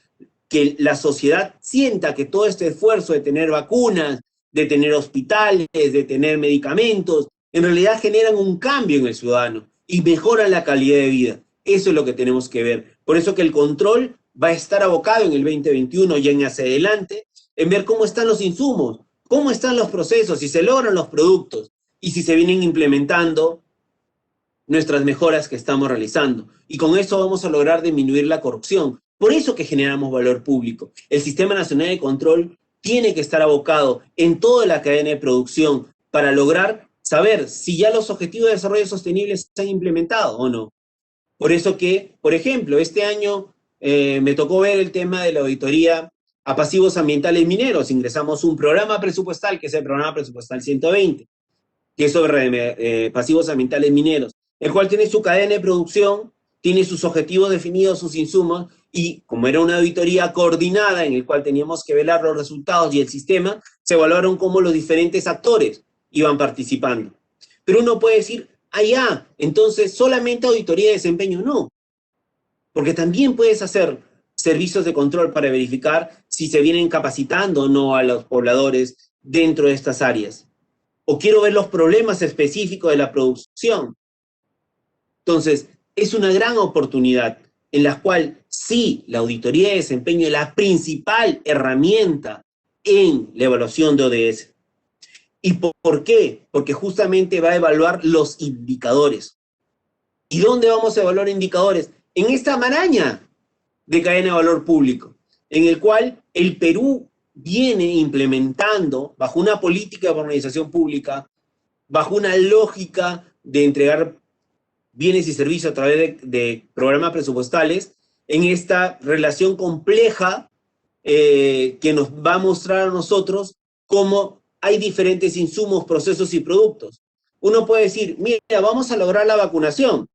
que la sociedad sienta que todo este esfuerzo de tener vacunas, de tener hospitales, de tener medicamentos, en realidad generan un cambio en el ciudadano y mejoran la calidad de vida. Eso es lo que tenemos que ver. Por eso que el control va a estar abocado en el 2021 y en hacia adelante, en ver cómo están los insumos, cómo están los procesos, si se logran los productos y si se vienen implementando nuestras mejoras que estamos realizando. Y con eso vamos a lograr disminuir la corrupción. Por eso que generamos valor público. El Sistema Nacional de Control tiene que estar abocado en toda la cadena de producción para lograr saber si ya los objetivos de desarrollo sostenible se han implementado o no. Por eso que, por ejemplo, este año me tocó ver el tema de la auditoría a pasivos ambientales mineros. Ingresamos un programa presupuestal, que es el programa presupuestal 120, que es sobre pasivos ambientales mineros, el cual tiene su cadena de producción, tiene sus objetivos definidos, sus insumos, y como era una auditoría coordinada en el cual teníamos que velar los resultados y el sistema, se evaluaron cómo los diferentes actores iban participando. Pero uno puede decir, entonces solamente auditoría de desempeño. No, porque también puedes hacer servicios de control para verificar si se vienen capacitando o no a los pobladores dentro de estas áreas. O quiero ver los problemas específicos de la producción. Entonces, es una gran oportunidad en la cual sí, la auditoría de desempeño es la principal herramienta en la evaluación de ODS. ¿Y por qué? Porque justamente va a evaluar los indicadores. ¿Y dónde vamos a evaluar indicadores? En esta maraña de cadena de valor público, en el cual el Perú viene implementando, bajo una política de organización pública, bajo una lógica de entregar bienes y servicios a través de programas presupuestales, en esta relación compleja que nos va a mostrar a nosotros cómo hay diferentes insumos, procesos y productos. Uno puede decir, mira, vamos a lograr la vacunación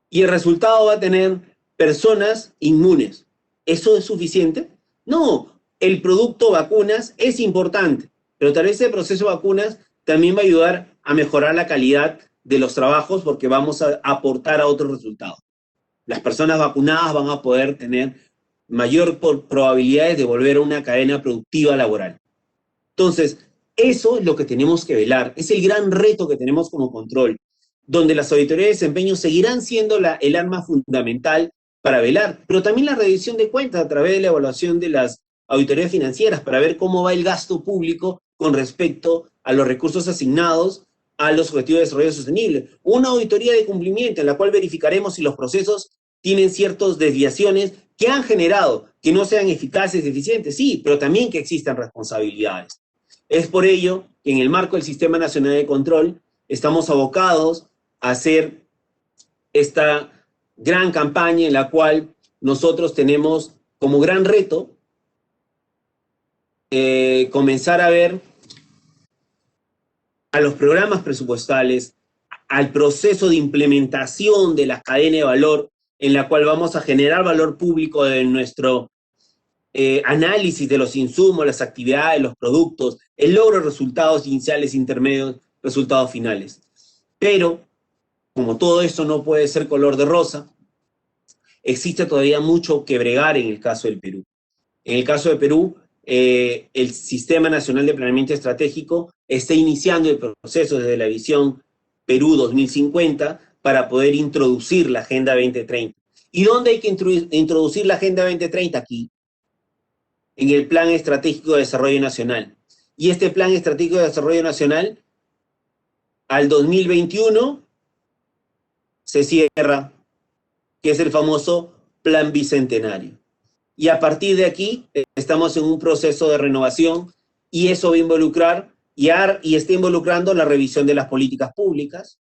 y el resultado va a tener personas inmunes. ¿Eso es suficiente? No, el producto vacunas es importante, pero tal vez el proceso de vacunas también va a ayudar a mejorar la calidad de los trabajos porque vamos a aportar a otros resultados. Las personas vacunadas van a poder tener mayor probabilidades de volver a una cadena productiva laboral. Entonces, eso es lo que tenemos que velar, es el gran reto que tenemos como control, donde las auditorías de desempeño seguirán siendo el arma fundamental para velar, pero también la rendición de cuentas a través de la evaluación de las auditorías financieras para ver cómo va el gasto público con respecto a los recursos asignados a los objetivos de desarrollo sostenible. Una auditoría de cumplimiento en la cual verificaremos si los procesos tienen ciertas desviaciones que han generado que no sean eficaces y eficientes, sí, pero también que existan responsabilidades. Es por ello que en el marco del Sistema Nacional de Control estamos abocados a hacer esta gran campaña en la cual nosotros tenemos como gran reto comenzar a ver a los programas presupuestales, al proceso de implementación de la cadena de valor en la cual vamos a generar valor público en nuestro análisis de los insumos, las actividades, los productos, el logro de resultados iniciales, intermedios, resultados finales. Pero, como todo esto no puede ser color de rosa, existe todavía mucho que bregar en el caso del Perú. En el caso de Perú, el Sistema Nacional de Planeamiento Estratégico está iniciando el proceso desde la visión Perú 2050 para poder introducir la Agenda 2030. ¿Y dónde hay que introducir la Agenda 2030? Aquí, en el Plan Estratégico de Desarrollo Nacional. Y este Plan Estratégico de Desarrollo Nacional, al 2021, se cierra, que es el famoso Plan Bicentenario. Y a partir de aquí, estamos en un proceso de renovación, y eso va a involucrar, y está involucrando la revisión de las políticas públicas,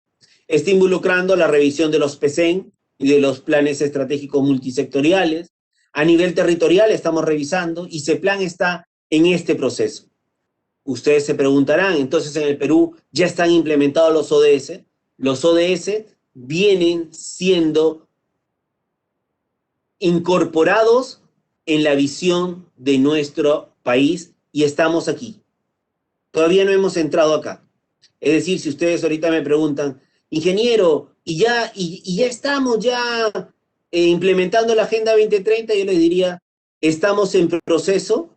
está involucrando la revisión de los PECEN y de los planes estratégicos multisectoriales. A nivel territorial estamos revisando, y ese plan está en este proceso. Ustedes se preguntarán, entonces en el Perú ya están implementados los ODS. Los ODS vienen siendo incorporados en la visión de nuestro país y estamos aquí. Todavía no hemos entrado acá. Es decir, si ustedes ahorita me preguntan, ingeniero, y ya estamos implementando la Agenda 2030, yo les diría, estamos en proceso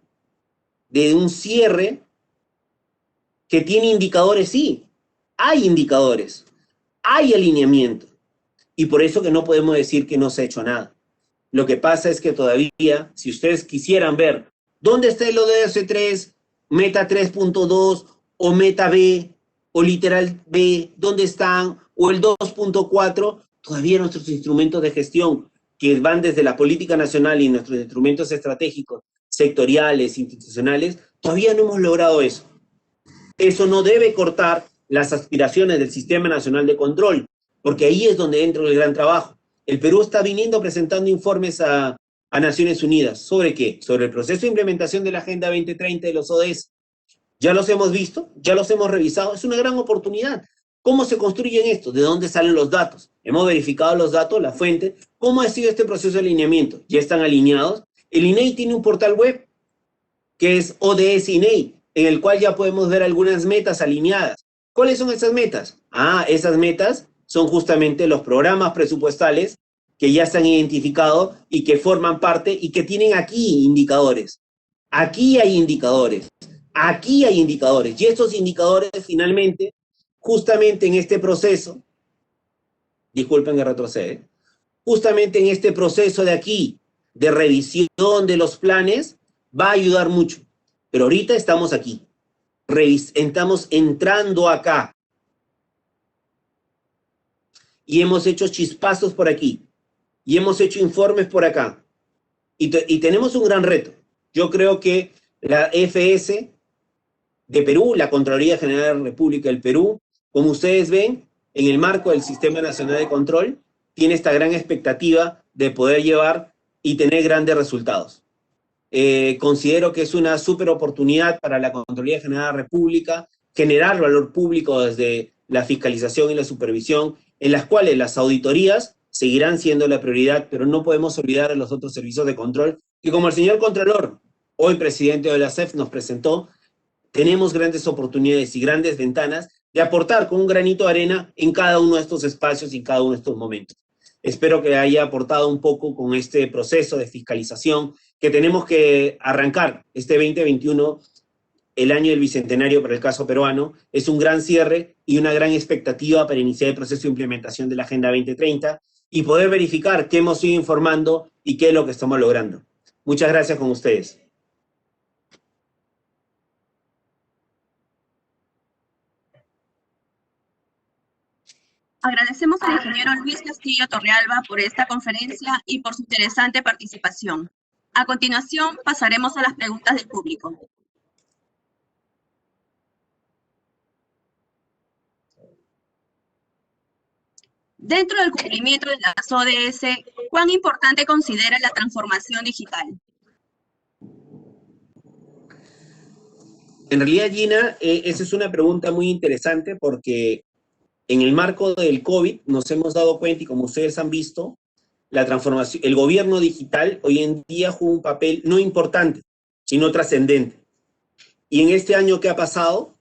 de un cierre que tiene indicadores, sí, hay indicadores, hay alineamiento, y por eso que no podemos decir que no se ha hecho nada. Lo que pasa es que todavía, si ustedes quisieran ver dónde está el ODS 3, Meta 3.2, o Meta B, o Literal B, dónde están, o el 2.4, todavía nuestros instrumentos de gestión, que van desde la política nacional y nuestros instrumentos estratégicos, sectoriales, institucionales, todavía no hemos logrado eso. Eso no debe cortar las aspiraciones del Sistema Nacional de Control, porque ahí es donde entra el gran trabajo. El Perú está viniendo presentando informes a Naciones Unidas. ¿Sobre qué? Sobre el proceso de implementación de la Agenda 2030 de los ODS. Ya los hemos visto, ya los hemos revisado, es una gran oportunidad. ¿Cómo se construyen esto? ¿De dónde salen los datos? Hemos verificado los datos, la fuente. ¿Cómo ha sido este proceso de alineamiento? ¿Ya están alineados? El INEI tiene un portal web que es ODS INEI, en el cual ya podemos ver algunas metas alineadas. ¿Cuáles son esas metas? Esas metas son justamente los programas presupuestales que ya están identificados y que forman parte y que tienen aquí indicadores. Aquí hay indicadores. Aquí hay indicadores. Y estos indicadores finalmente, justamente en este proceso, disculpen que retrocede, justamente en este proceso de aquí, de revisión de los planes, va a ayudar mucho. Pero ahorita estamos aquí. Estamos entrando acá. Y hemos hecho chispazos por aquí. Y hemos hecho informes por acá. Y tenemos un gran reto. Yo creo que la FS de Perú, la Contraloría General de la República del Perú, como ustedes ven, en el marco del Sistema Nacional de Control, tiene esta gran expectativa de poder llevar y tener grandes resultados. Considero que es una súper oportunidad para la Contraloría General de la República generar valor público desde la fiscalización y la supervisión, en las cuales las auditorías seguirán siendo la prioridad, pero no podemos olvidar a los otros servicios de control, que como el señor Contralor, hoy presidente de la CEF, nos presentó, tenemos grandes oportunidades y grandes ventanas de aportar con un granito de arena en cada uno de estos espacios y en cada uno de estos momentos. Espero que haya aportado un poco con este proceso de fiscalización que tenemos que arrancar este 2021, el año del Bicentenario para el caso peruano. Es un gran cierre y una gran expectativa para iniciar el proceso de implementación de la Agenda 2030 y poder verificar qué hemos ido informando y qué es lo que estamos logrando. Muchas gracias con ustedes. Agradecemos al ingeniero Luis Castillo Torrealba por esta conferencia y por su interesante participación. A continuación, pasaremos a las preguntas del público. Dentro del cumplimiento de las ODS, ¿cuán importante considera la transformación digital? En realidad, Gina, esa es una pregunta muy interesante porque en el marco del COVID nos hemos dado cuenta, y como ustedes han visto, la transformación, el gobierno digital hoy en día juega un papel no importante, sino trascendente. Y en este año que ha pasado,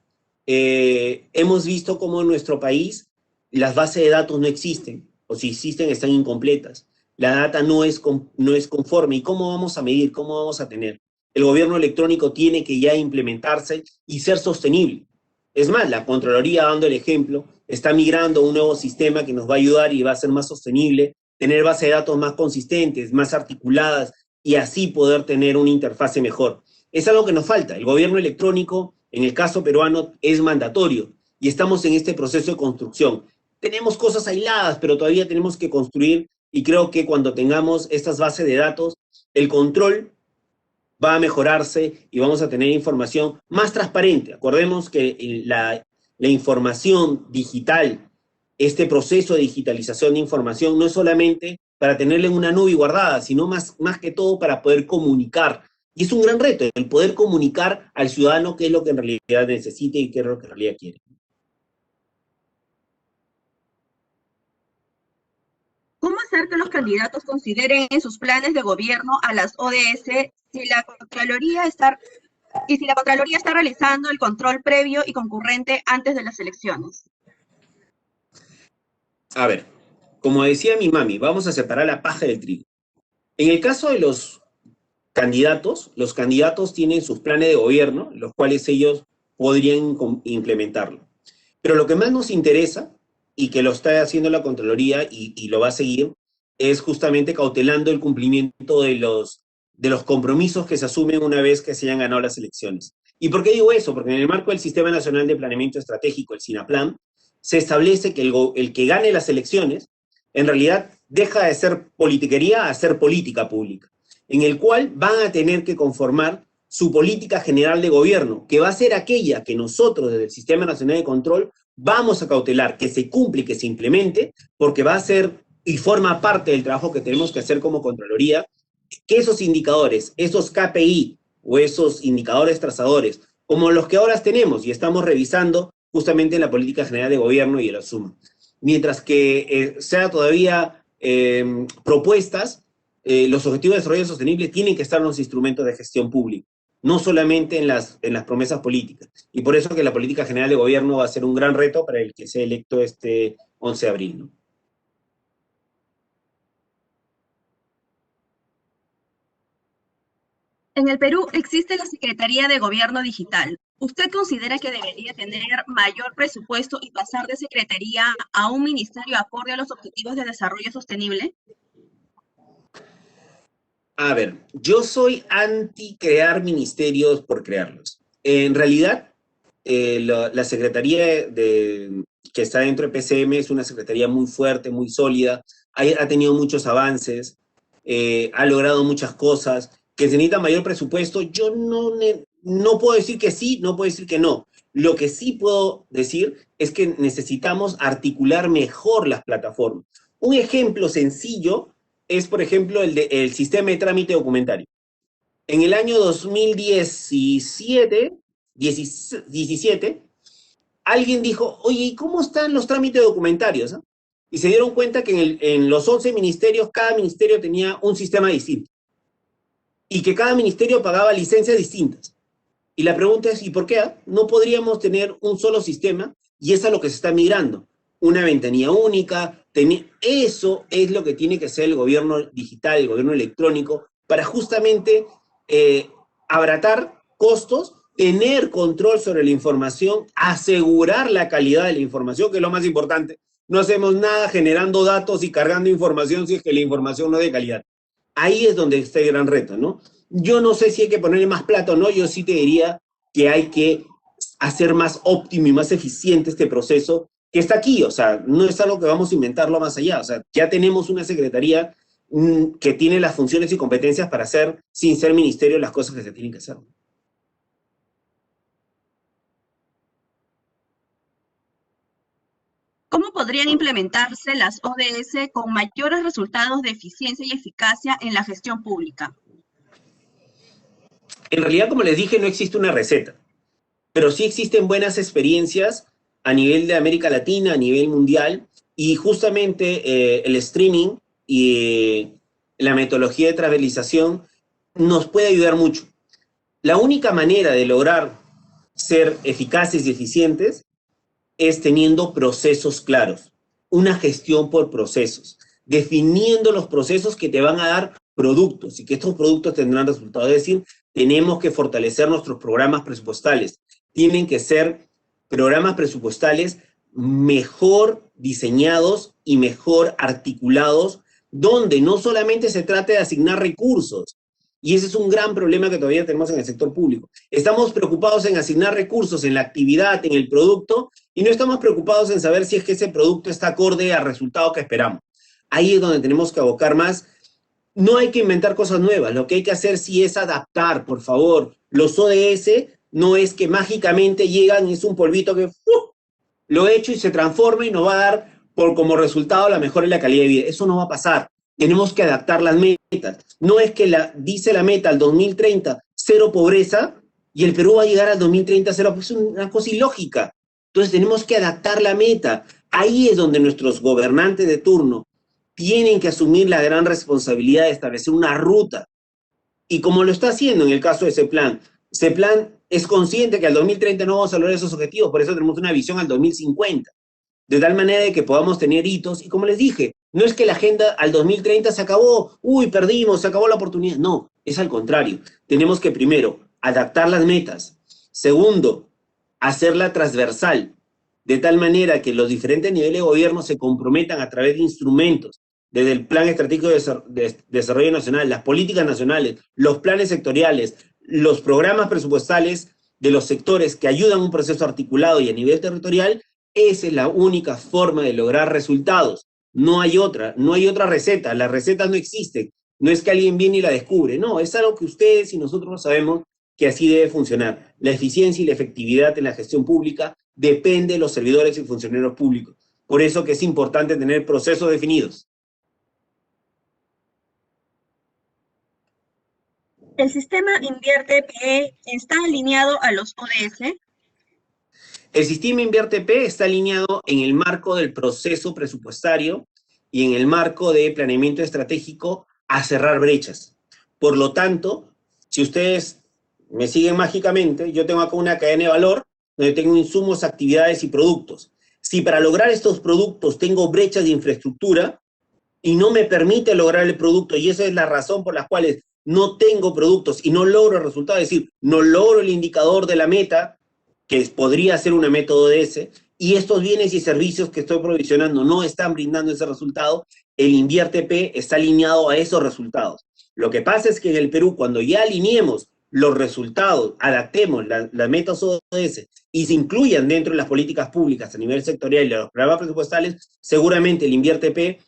hemos visto cómo en nuestro país las bases de datos no existen, o si existen están incompletas. La data no es conforme. ¿Y cómo vamos a medir? ¿Cómo vamos a tener? El gobierno electrónico tiene que ya implementarse y ser sostenible. Es más, la Contraloría, dando el ejemplo, está migrando a un nuevo sistema que nos va a ayudar y va a ser más sostenible, tener bases de datos más consistentes, más articuladas, y así poder tener una interfase mejor. Es algo que nos falta. El gobierno electrónico, en el caso peruano, es mandatorio y estamos en este proceso de construcción. Tenemos cosas aisladas, pero todavía tenemos que construir, y creo que cuando tengamos estas bases de datos, el control va a mejorarse y vamos a tener información más transparente. Acordemos que la información digital, este proceso de digitalización de información, no es solamente para tenerla en una nube guardada, sino más que todo para poder comunicar. Y es un gran reto, el poder comunicar al ciudadano qué es lo que en realidad necesita y qué es lo que en realidad quiere. ¿Cómo hacer que los candidatos consideren en sus planes de gobierno a las ODS si la Contraloría está realizando el control previo y concurrente antes de las elecciones? A ver, como decía mi mami, vamos a separar la paja del trigo. En el caso de los candidatos tienen sus planes de gobierno, los cuales ellos podrían implementarlo. Pero lo que más nos interesa, y que lo está haciendo la Contraloría y lo va a seguir, es justamente cautelando el cumplimiento de los compromisos que se asumen una vez que se hayan ganado las elecciones. ¿Y por qué digo eso? Porque en el marco del Sistema Nacional de Planeamiento Estratégico, el SINAPLAN, se establece que el que gane las elecciones, en realidad deja de ser politiquería a ser política pública, en el cual van a tener que conformar su política general de gobierno, que va a ser aquella que nosotros desde el Sistema Nacional de Control vamos a cautelar que se cumpla y que se implemente, porque va a ser y forma parte del trabajo que tenemos que hacer como Contraloría, que esos indicadores, esos KPI o esos indicadores trazadores, como los que ahora tenemos y estamos revisando justamente en la política general de gobierno y en la suma. Mientras que sea todavía propuestas, los objetivos de desarrollo sostenible tienen que estar en los instrumentos de gestión pública, no solamente en las promesas políticas. Y por eso que la política general de gobierno va a ser un gran reto para el que sea electo este 11 de abril, ¿no? En el Perú existe la Secretaría de Gobierno Digital. ¿Usted considera que debería tener mayor presupuesto y pasar de secretaría a un ministerio acorde a los objetivos de desarrollo sostenible? A ver, yo soy anti crear ministerios por crearlos. En realidad, la secretaría que está dentro de PCM es una secretaría muy fuerte, muy sólida, ha tenido muchos avances, ha logrado muchas cosas. Que se necesita mayor presupuesto, yo no puedo decir que sí, no puedo decir que no. Lo que sí puedo decir es que necesitamos articular mejor las plataformas. Un ejemplo sencillo es, por ejemplo, el sistema de trámite documentario. En el año 2017, alguien dijo, oye, ¿y cómo están los trámites documentarios? Y se dieron cuenta que en los 11 ministerios, cada ministerio tenía un sistema distinto. Y que cada ministerio pagaba licencias distintas. Y la pregunta es, ¿y por qué? No podríamos tener un solo sistema, y es a lo que se está migrando. Una ventanilla única, eso es lo que tiene que hacer el gobierno digital, el gobierno electrónico, para justamente abaratar costos, tener control sobre la información, asegurar la calidad de la información, que es lo más importante. No hacemos nada generando datos y cargando información si es que la información no es de calidad. Ahí es donde está el gran reto, ¿no? Yo no sé si hay que ponerle más plata o no, yo sí te diría que hay que hacer más óptimo y más eficiente este proceso que está aquí, o sea, no es algo que vamos a inventarlo más allá, o sea, ya tenemos una secretaría que tiene las funciones y competencias para hacer, sin ser ministerio, las cosas que se tienen que hacer. ¿Cómo podrían implementarse las ODS con mayores resultados de eficiencia y eficacia en la gestión pública? En realidad, como les dije, no existe una receta, pero sí existen buenas experiencias a nivel de América Latina, a nivel mundial, y justamente el streaming y la metodología de transversalización nos puede ayudar mucho. La única manera de lograr ser eficaces y eficientes es teniendo procesos claros, una gestión por procesos, definiendo los procesos que te van a dar productos y que estos productos tendrán resultados. Es decir, tenemos que fortalecer nuestros programas presupuestales. Tienen que ser programas presupuestales mejor diseñados y mejor articulados, donde no solamente se trate de asignar recursos, y ese es un gran problema que todavía tenemos en el sector público. Estamos preocupados en asignar recursos en la actividad, en el producto, y no estamos preocupados en saber si es que ese producto está acorde al resultado que esperamos. Ahí es donde tenemos que abocar más. No hay que inventar cosas nuevas, lo que hay que hacer sí es adaptar, por favor. Los ODS no es que mágicamente llegan y es un polvito que lo he hecho y se transforma y nos va a dar como resultado la mejora en la calidad de vida. Eso no va a pasar. Tenemos que adaptar las metas. No es que dice la meta al 2030, cero pobreza, y el Perú va a llegar al 2030 cero, pues es una cosa ilógica. Entonces tenemos que adaptar la meta. Ahí es donde nuestros gobernantes de turno tienen que asumir la gran responsabilidad de establecer una ruta. Y como lo está haciendo en el caso de CEPLAN es consciente que al 2030 no vamos a lograr esos objetivos, por eso tenemos una visión al 2050. De tal manera de que podamos tener hitos, y como les dije, no es que la agenda al 2030 se acabó, perdimos, se acabó la oportunidad. No, es al contrario. Tenemos que primero adaptar las metas. Segundo, hacerla transversal, de tal manera que los diferentes niveles de gobierno se comprometan a través de instrumentos, desde el Plan Estratégico de Desarrollo Nacional, las políticas nacionales, los planes sectoriales, los programas presupuestales de los sectores que ayudan a un proceso articulado y a nivel territorial. Esa es la única forma de lograr resultados. No hay otra receta. Las recetas no existen. No es que alguien viene y la descubre. No, es algo que ustedes y nosotros sabemos que así debe funcionar. La eficiencia y la efectividad en la gestión pública depende de los servidores y funcionarios públicos. Por eso que es importante tener procesos definidos. ¿El sistema Invierte.pe está alineado a los ODS? El sistema Invierte.pe está alineado en el marco del proceso presupuestario y en el marco de planeamiento estratégico a cerrar brechas. Por lo tanto, si ustedes me siguen mágicamente, yo tengo acá una cadena de valor donde tengo insumos, actividades y productos. Si para lograr estos productos tengo brechas de infraestructura y no me permite lograr el producto, y esa es la razón por la cual no tengo productos y no logro el resultado, es decir, no logro el indicador de la meta, que podría ser una método ODS, y estos bienes y servicios que estoy provisionando no están brindando ese resultado, el Invierte.pe está alineado a esos resultados. Lo que pasa es que en el Perú, cuando ya alineemos los resultados, adaptemos las metas ODS y se incluyan dentro de las políticas públicas a nivel sectorial y de los programas presupuestales, seguramente el Invierte.pe,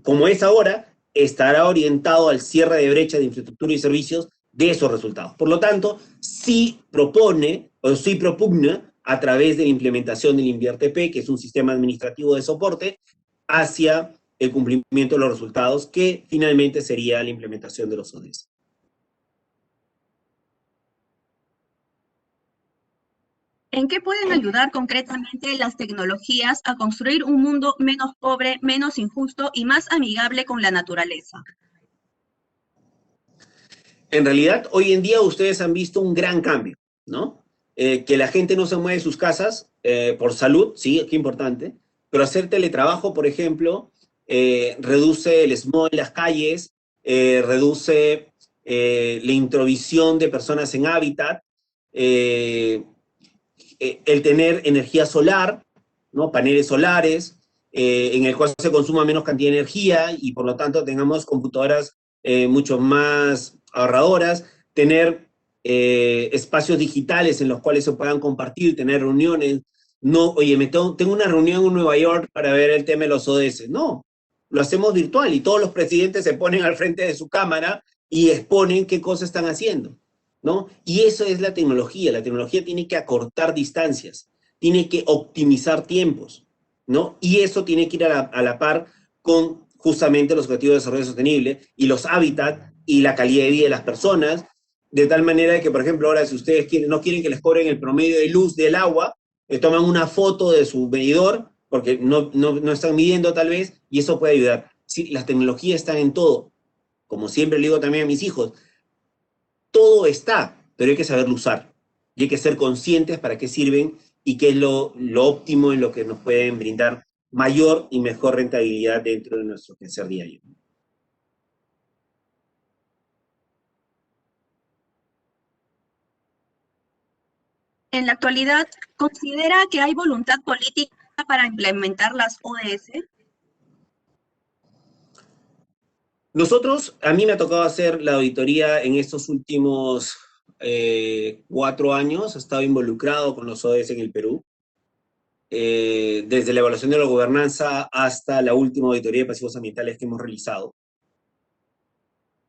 como es ahora, estará orientado al cierre de brecha de infraestructura y servicios de esos resultados. Por lo tanto, sí propone o sí propugna a través de la implementación del Invierte.pe, que es un sistema administrativo de soporte, hacia el cumplimiento de los resultados, que finalmente sería la implementación de los ODS. ¿En qué pueden ayudar concretamente las tecnologías a construir un mundo menos pobre, menos injusto y más amigable con la naturaleza? En realidad, hoy en día ustedes han visto un gran cambio, ¿no? Que la gente no se mueve de sus casas por salud, sí, qué importante, pero hacer teletrabajo, por ejemplo, reduce el smog en las calles, reduce la introvisión de personas en hábitat, el tener energía solar, ¿no? Paneles solares, en el cual se consuma menos cantidad de energía y por lo tanto tengamos computadoras mucho más ahorradoras, tener espacios digitales en los cuales se puedan compartir, tener reuniones. No, oye, tengo una reunión en Nueva York para ver el tema de los ODS. No, lo hacemos virtual y todos los presidentes se ponen al frente de su cámara y exponen qué cosas están haciendo, ¿no? Y eso es la tecnología tiene que acortar distancias, tiene que optimizar tiempos, ¿no? Y eso tiene que ir a la par con justamente los objetivos de desarrollo sostenible y los hábitats y la calidad de vida de las personas, de tal manera que, por ejemplo, ahora si ustedes no quieren que les cobren el promedio de luz del agua, toman una foto de su medidor, porque no están midiendo tal vez, y eso puede ayudar. Sí, la tecnología está en todo. Como siempre le digo también a mis hijos, todo está, pero hay que saberlo usar. Y hay que ser conscientes para qué sirven y qué es lo óptimo en lo que nos pueden brindar mayor y mejor rentabilidad dentro de nuestro quehacer diario. En la actualidad, ¿considera que hay voluntad política para implementar las ODS? Nosotros, a mí me ha tocado hacer la auditoría en estos últimos 4 años, he estado involucrado con los ODS en el Perú, desde la evaluación de la gobernanza hasta la última auditoría de pasivos ambientales que hemos realizado.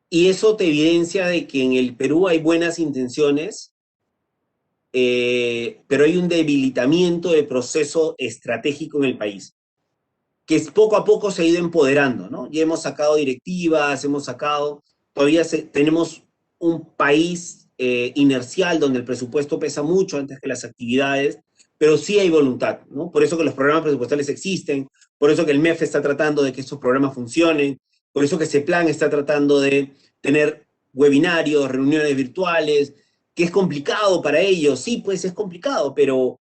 Y eso te evidencia de que en el Perú hay buenas intenciones, pero hay un debilitamiento del proceso estratégico en el país, que poco a poco se ha ido empoderando, ¿no? Ya hemos sacado directivas, todavía tenemos un país inercial donde el presupuesto pesa mucho antes que las actividades, pero sí hay voluntad, ¿no? Por eso que los programas presupuestales existen, por eso que el MEF está tratando de que estos programas funcionen, por eso que CEPLAN está tratando de tener webinarios, reuniones virtuales, que es complicado para ellos, sí, pues es complicado, pero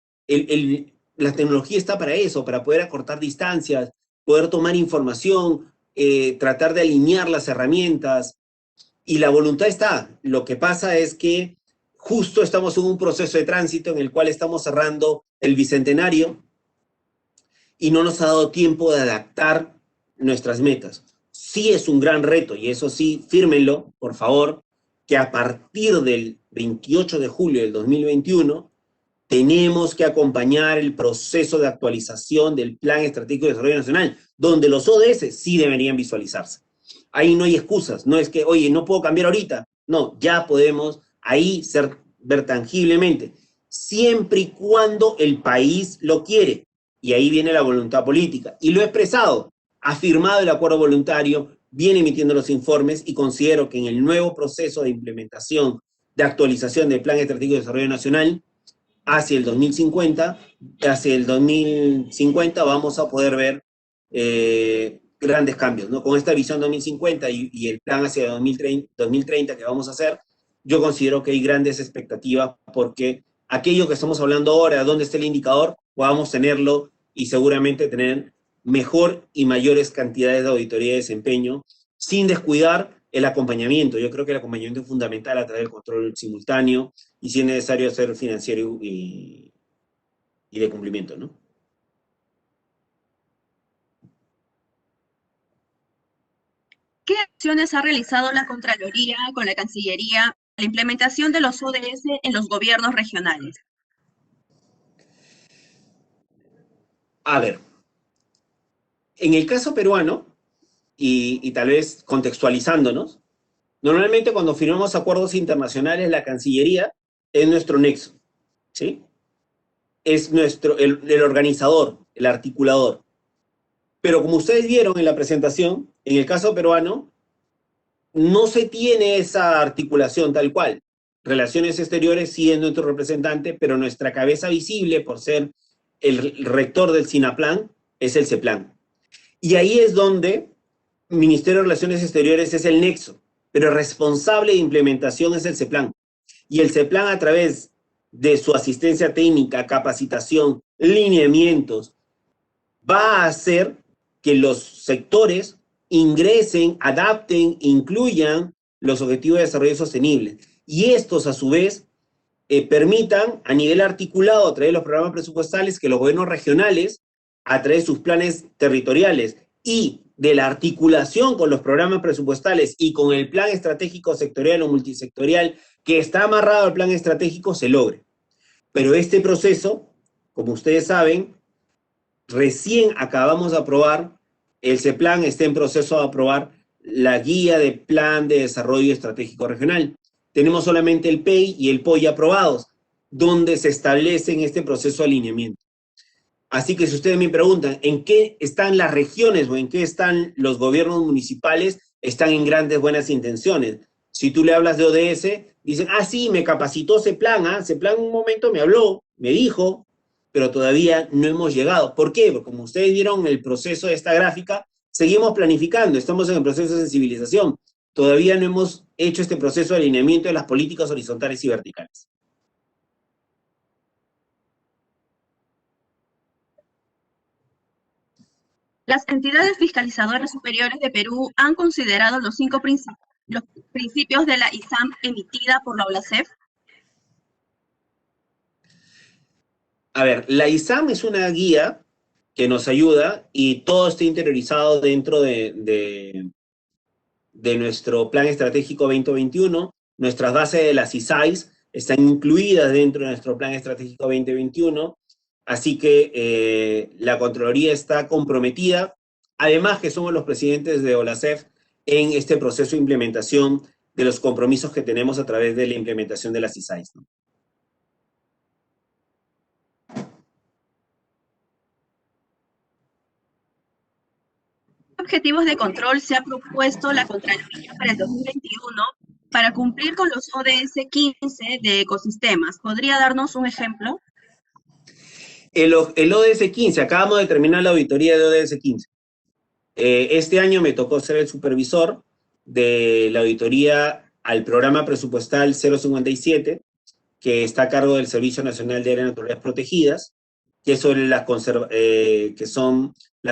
la tecnología está para eso, para poder acortar distancias, poder tomar información, tratar de alinear las herramientas, y la voluntad está. Lo que pasa es que justo estamos en un proceso de tránsito en el cual estamos cerrando el bicentenario y no nos ha dado tiempo de adaptar nuestras metas. Sí es un gran reto, y eso sí, fírmenlo, por favor, que a partir del 28 de julio del 2021 tenemos que acompañar el proceso de actualización del Plan Estratégico de Desarrollo Nacional, donde los ODS sí deberían visualizarse. Ahí no hay excusas, no es que, oye, no puedo cambiar ahorita. No, ya podemos ahí ver tangiblemente, siempre y cuando el país lo quiere. Y ahí viene la voluntad política. Y lo he expresado, ha firmado el acuerdo voluntario, viene emitiendo los informes y considero que en el nuevo proceso de implementación, de actualización del Plan Estratégico de Desarrollo Nacional, hacia el 2050, vamos a poder ver grandes cambios, ¿no? Con esta visión 2050 y el plan hacia 2030 que vamos a hacer, yo considero que hay grandes expectativas porque aquello que estamos hablando ahora, dónde está el indicador, podamos tenerlo y seguramente tener mejor y mayores cantidades de auditoría de desempeño, sin descuidar el acompañamiento. Yo creo que el acompañamiento es fundamental a través del control simultáneo y si es necesario ser financiero y de cumplimiento, ¿no? ¿Qué acciones ha realizado la Contraloría con la Cancillería la implementación de los ODS en los gobiernos regionales? A ver, en el caso peruano, y tal vez contextualizándonos, normalmente cuando firmamos acuerdos internacionales, la Cancillería es nuestro nexo, ¿sí? Es el organizador, el articulador. Pero como ustedes vieron en la presentación, en el caso peruano, no se tiene esa articulación tal cual. Relaciones Exteriores sí es nuestro representante, pero nuestra cabeza visible, por ser el rector del SINAPLAN, es el CEPLAN. Y ahí es donde Ministerio de Relaciones Exteriores es el nexo, pero el responsable de implementación es el CEPLAN. Y el CEPLAN, a través de su asistencia técnica, capacitación, lineamientos, va a hacer que los sectores ingresen, adapten, incluyan los objetivos de desarrollo sostenible. Y estos, a su vez, permitan a nivel articulado, a través de los programas presupuestales, que los gobiernos regionales, a través de sus planes territoriales y de la articulación con los programas presupuestales y con el plan estratégico sectorial o multisectorial que está amarrado al plan estratégico, se logre. Pero este proceso, como ustedes saben, recién acabamos de aprobar, el CEPLAN está en proceso de aprobar la guía de plan de desarrollo estratégico regional. Tenemos solamente el PEI y el POI aprobados, donde se establece en este proceso de alineamiento. Así que si ustedes me preguntan en qué están las regiones o en qué están los gobiernos municipales, están en grandes buenas intenciones. Si tú le hablas de ODS, dicen, sí, me capacitó CEPLAN, CEPLAN un momento me habló, me dijo, pero todavía no hemos llegado. ¿Por qué? Porque como ustedes vieron en el proceso de esta gráfica, seguimos planificando, estamos en el proceso de sensibilización. Todavía no hemos hecho este proceso de alineamiento de las políticas horizontales y verticales. Las entidades fiscalizadoras superiores de Perú han considerado los principios de la ISAM emitida por la OLACEF. A ver, la ISAM es una guía que nos ayuda y todo está interiorizado dentro de nuestro Plan Estratégico 2021. Nuestras bases de las ISAIs están incluidas dentro de nuestro Plan Estratégico 2021. Así que la Contraloría está comprometida, además que somos los presidentes de OLACEF en este proceso de implementación de los compromisos que tenemos a través de la implementación de las ISAIs, ¿no? ¿Qué objetivos de control se ha propuesto la Contraloría para el 2021 para cumplir con los ODS 15 de ecosistemas? ¿Podría darnos un ejemplo? El ODS 15, acabamos de terminar la auditoría de ODS 15. Este año me tocó ser el supervisor de la auditoría al programa presupuestal 057, que está a cargo del Servicio Nacional de Áreas Naturales Protegidas, que son la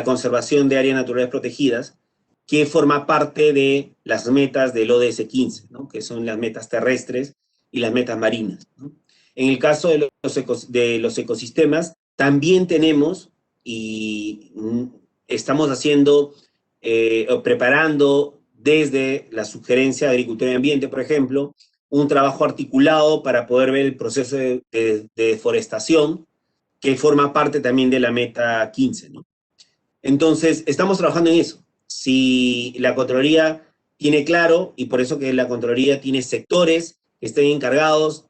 conservación de áreas naturales protegidas, que forma parte de las metas del ODS 15, ¿no? Que son las metas terrestres y las metas marinas, ¿no? En el caso de los ecosistemas, también tenemos y estamos haciendo o preparando desde la sugerencia de Agricultura y Ambiente, por ejemplo, un trabajo articulado para poder ver el proceso de deforestación que forma parte también de la meta 15, ¿no? Entonces, estamos trabajando en eso. Si la Contraloría tiene claro, y por eso que la Contraloría tiene sectores que estén encargados,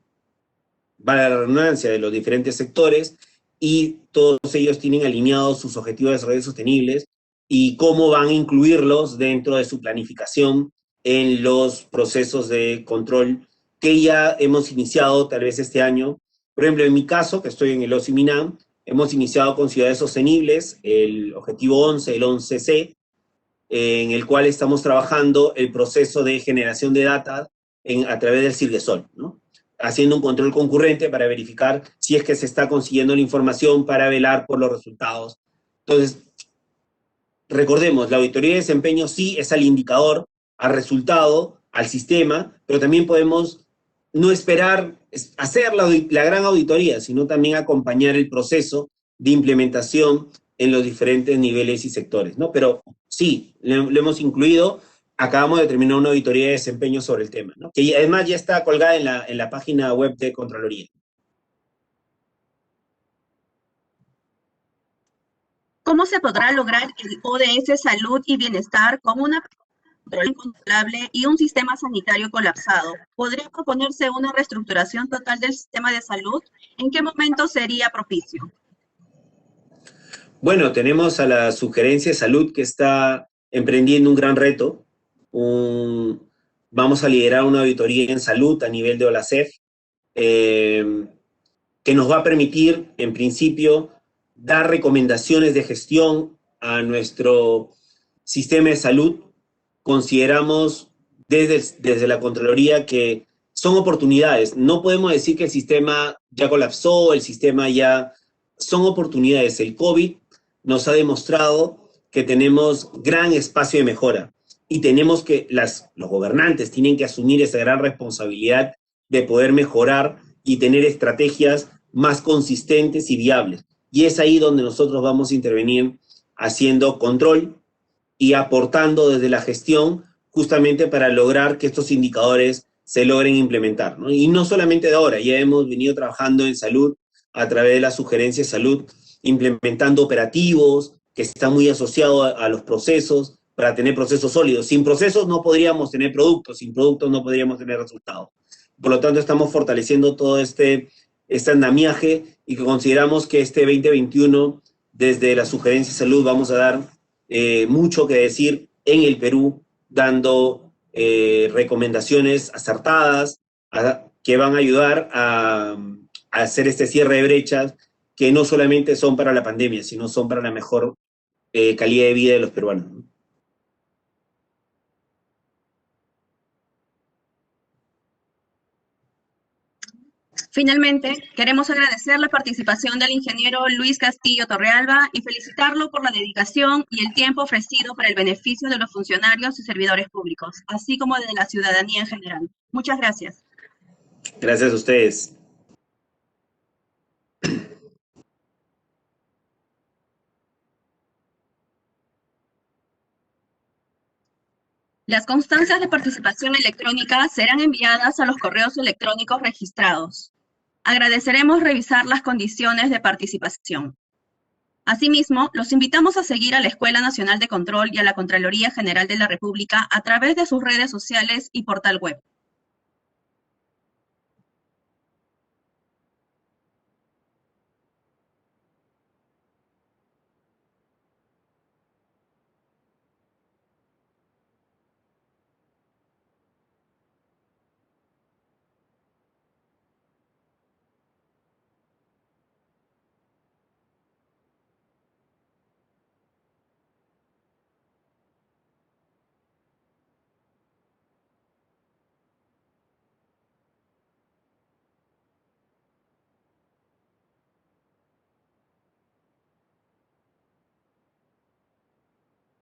vale la redundancia, de los diferentes sectores, y todos ellos tienen alineados sus objetivos de desarrollo sostenibles y cómo van a incluirlos dentro de su planificación en los procesos de control que ya hemos iniciado tal vez este año. Por ejemplo, en mi caso, que estoy en el OSIMINAM, hemos iniciado con ciudades sostenibles el objetivo 11, el 11C, en el cual estamos trabajando el proceso de generación de data a través del CIRGESOL, ¿no? Haciendo un control concurrente para verificar si es que se está consiguiendo la información para velar por los resultados. Entonces, recordemos, la auditoría de desempeño sí es al indicador, al resultado, al sistema, pero también podemos no esperar hacer la gran auditoría, sino también acompañar el proceso de implementación en los diferentes niveles y sectores, ¿no? Pero sí, lo hemos incluido. Acabamos de terminar una auditoría de desempeño sobre el tema, ¿no? Que además ya está colgada en la página web de Contraloría. ¿Cómo se podrá lograr el ODS Salud y Bienestar con una control incontrolable y un sistema sanitario colapsado? ¿Podría proponerse una reestructuración total del sistema de salud? ¿En qué momento sería propicio? Bueno, tenemos a la Sugerencia de Salud que está emprendiendo un gran reto. Vamos a liderar una auditoría en salud a nivel de OLACEF, que nos va a permitir, en principio, dar recomendaciones de gestión a nuestro sistema de salud. Consideramos desde la Contraloría que son oportunidades. No podemos decir que el sistema ya colapsó, el sistema ya... Son oportunidades. El COVID nos ha demostrado que tenemos gran espacio de mejora y tenemos que, los gobernantes tienen que asumir esa gran responsabilidad de poder mejorar y tener estrategias más consistentes y viables. Y es ahí donde nosotros vamos a intervenir haciendo control y aportando desde la gestión justamente para lograr que estos indicadores se logren implementar, ¿no? Y no solamente de ahora, ya hemos venido trabajando en salud a través de la Sugerencia de Salud, implementando operativos que están muy asociados a los procesos para tener procesos sólidos. Sin procesos no podríamos tener productos, sin productos no podríamos tener resultados. Por lo tanto, estamos fortaleciendo todo este andamiaje y que consideramos que este 2021, desde la Sugerencia de Salud, vamos a dar mucho que decir en el Perú, dando recomendaciones acertadas que van a ayudar a hacer este cierre de brechas que no solamente son para la pandemia, sino son para la mejor calidad de vida de los peruanos. Finalmente, queremos agradecer la participación del ingeniero Luis Castillo Torrealba y felicitarlo por la dedicación y el tiempo ofrecido para el beneficio de los funcionarios y servidores públicos, así como de la ciudadanía en general. Muchas gracias. Gracias a ustedes. Las constancias de participación electrónica serán enviadas a los correos electrónicos registrados. Agradeceremos revisar las condiciones de participación. Asimismo, los invitamos a seguir a la Escuela Nacional de Control y a la Contraloría General de la República a través de sus redes sociales y portal web.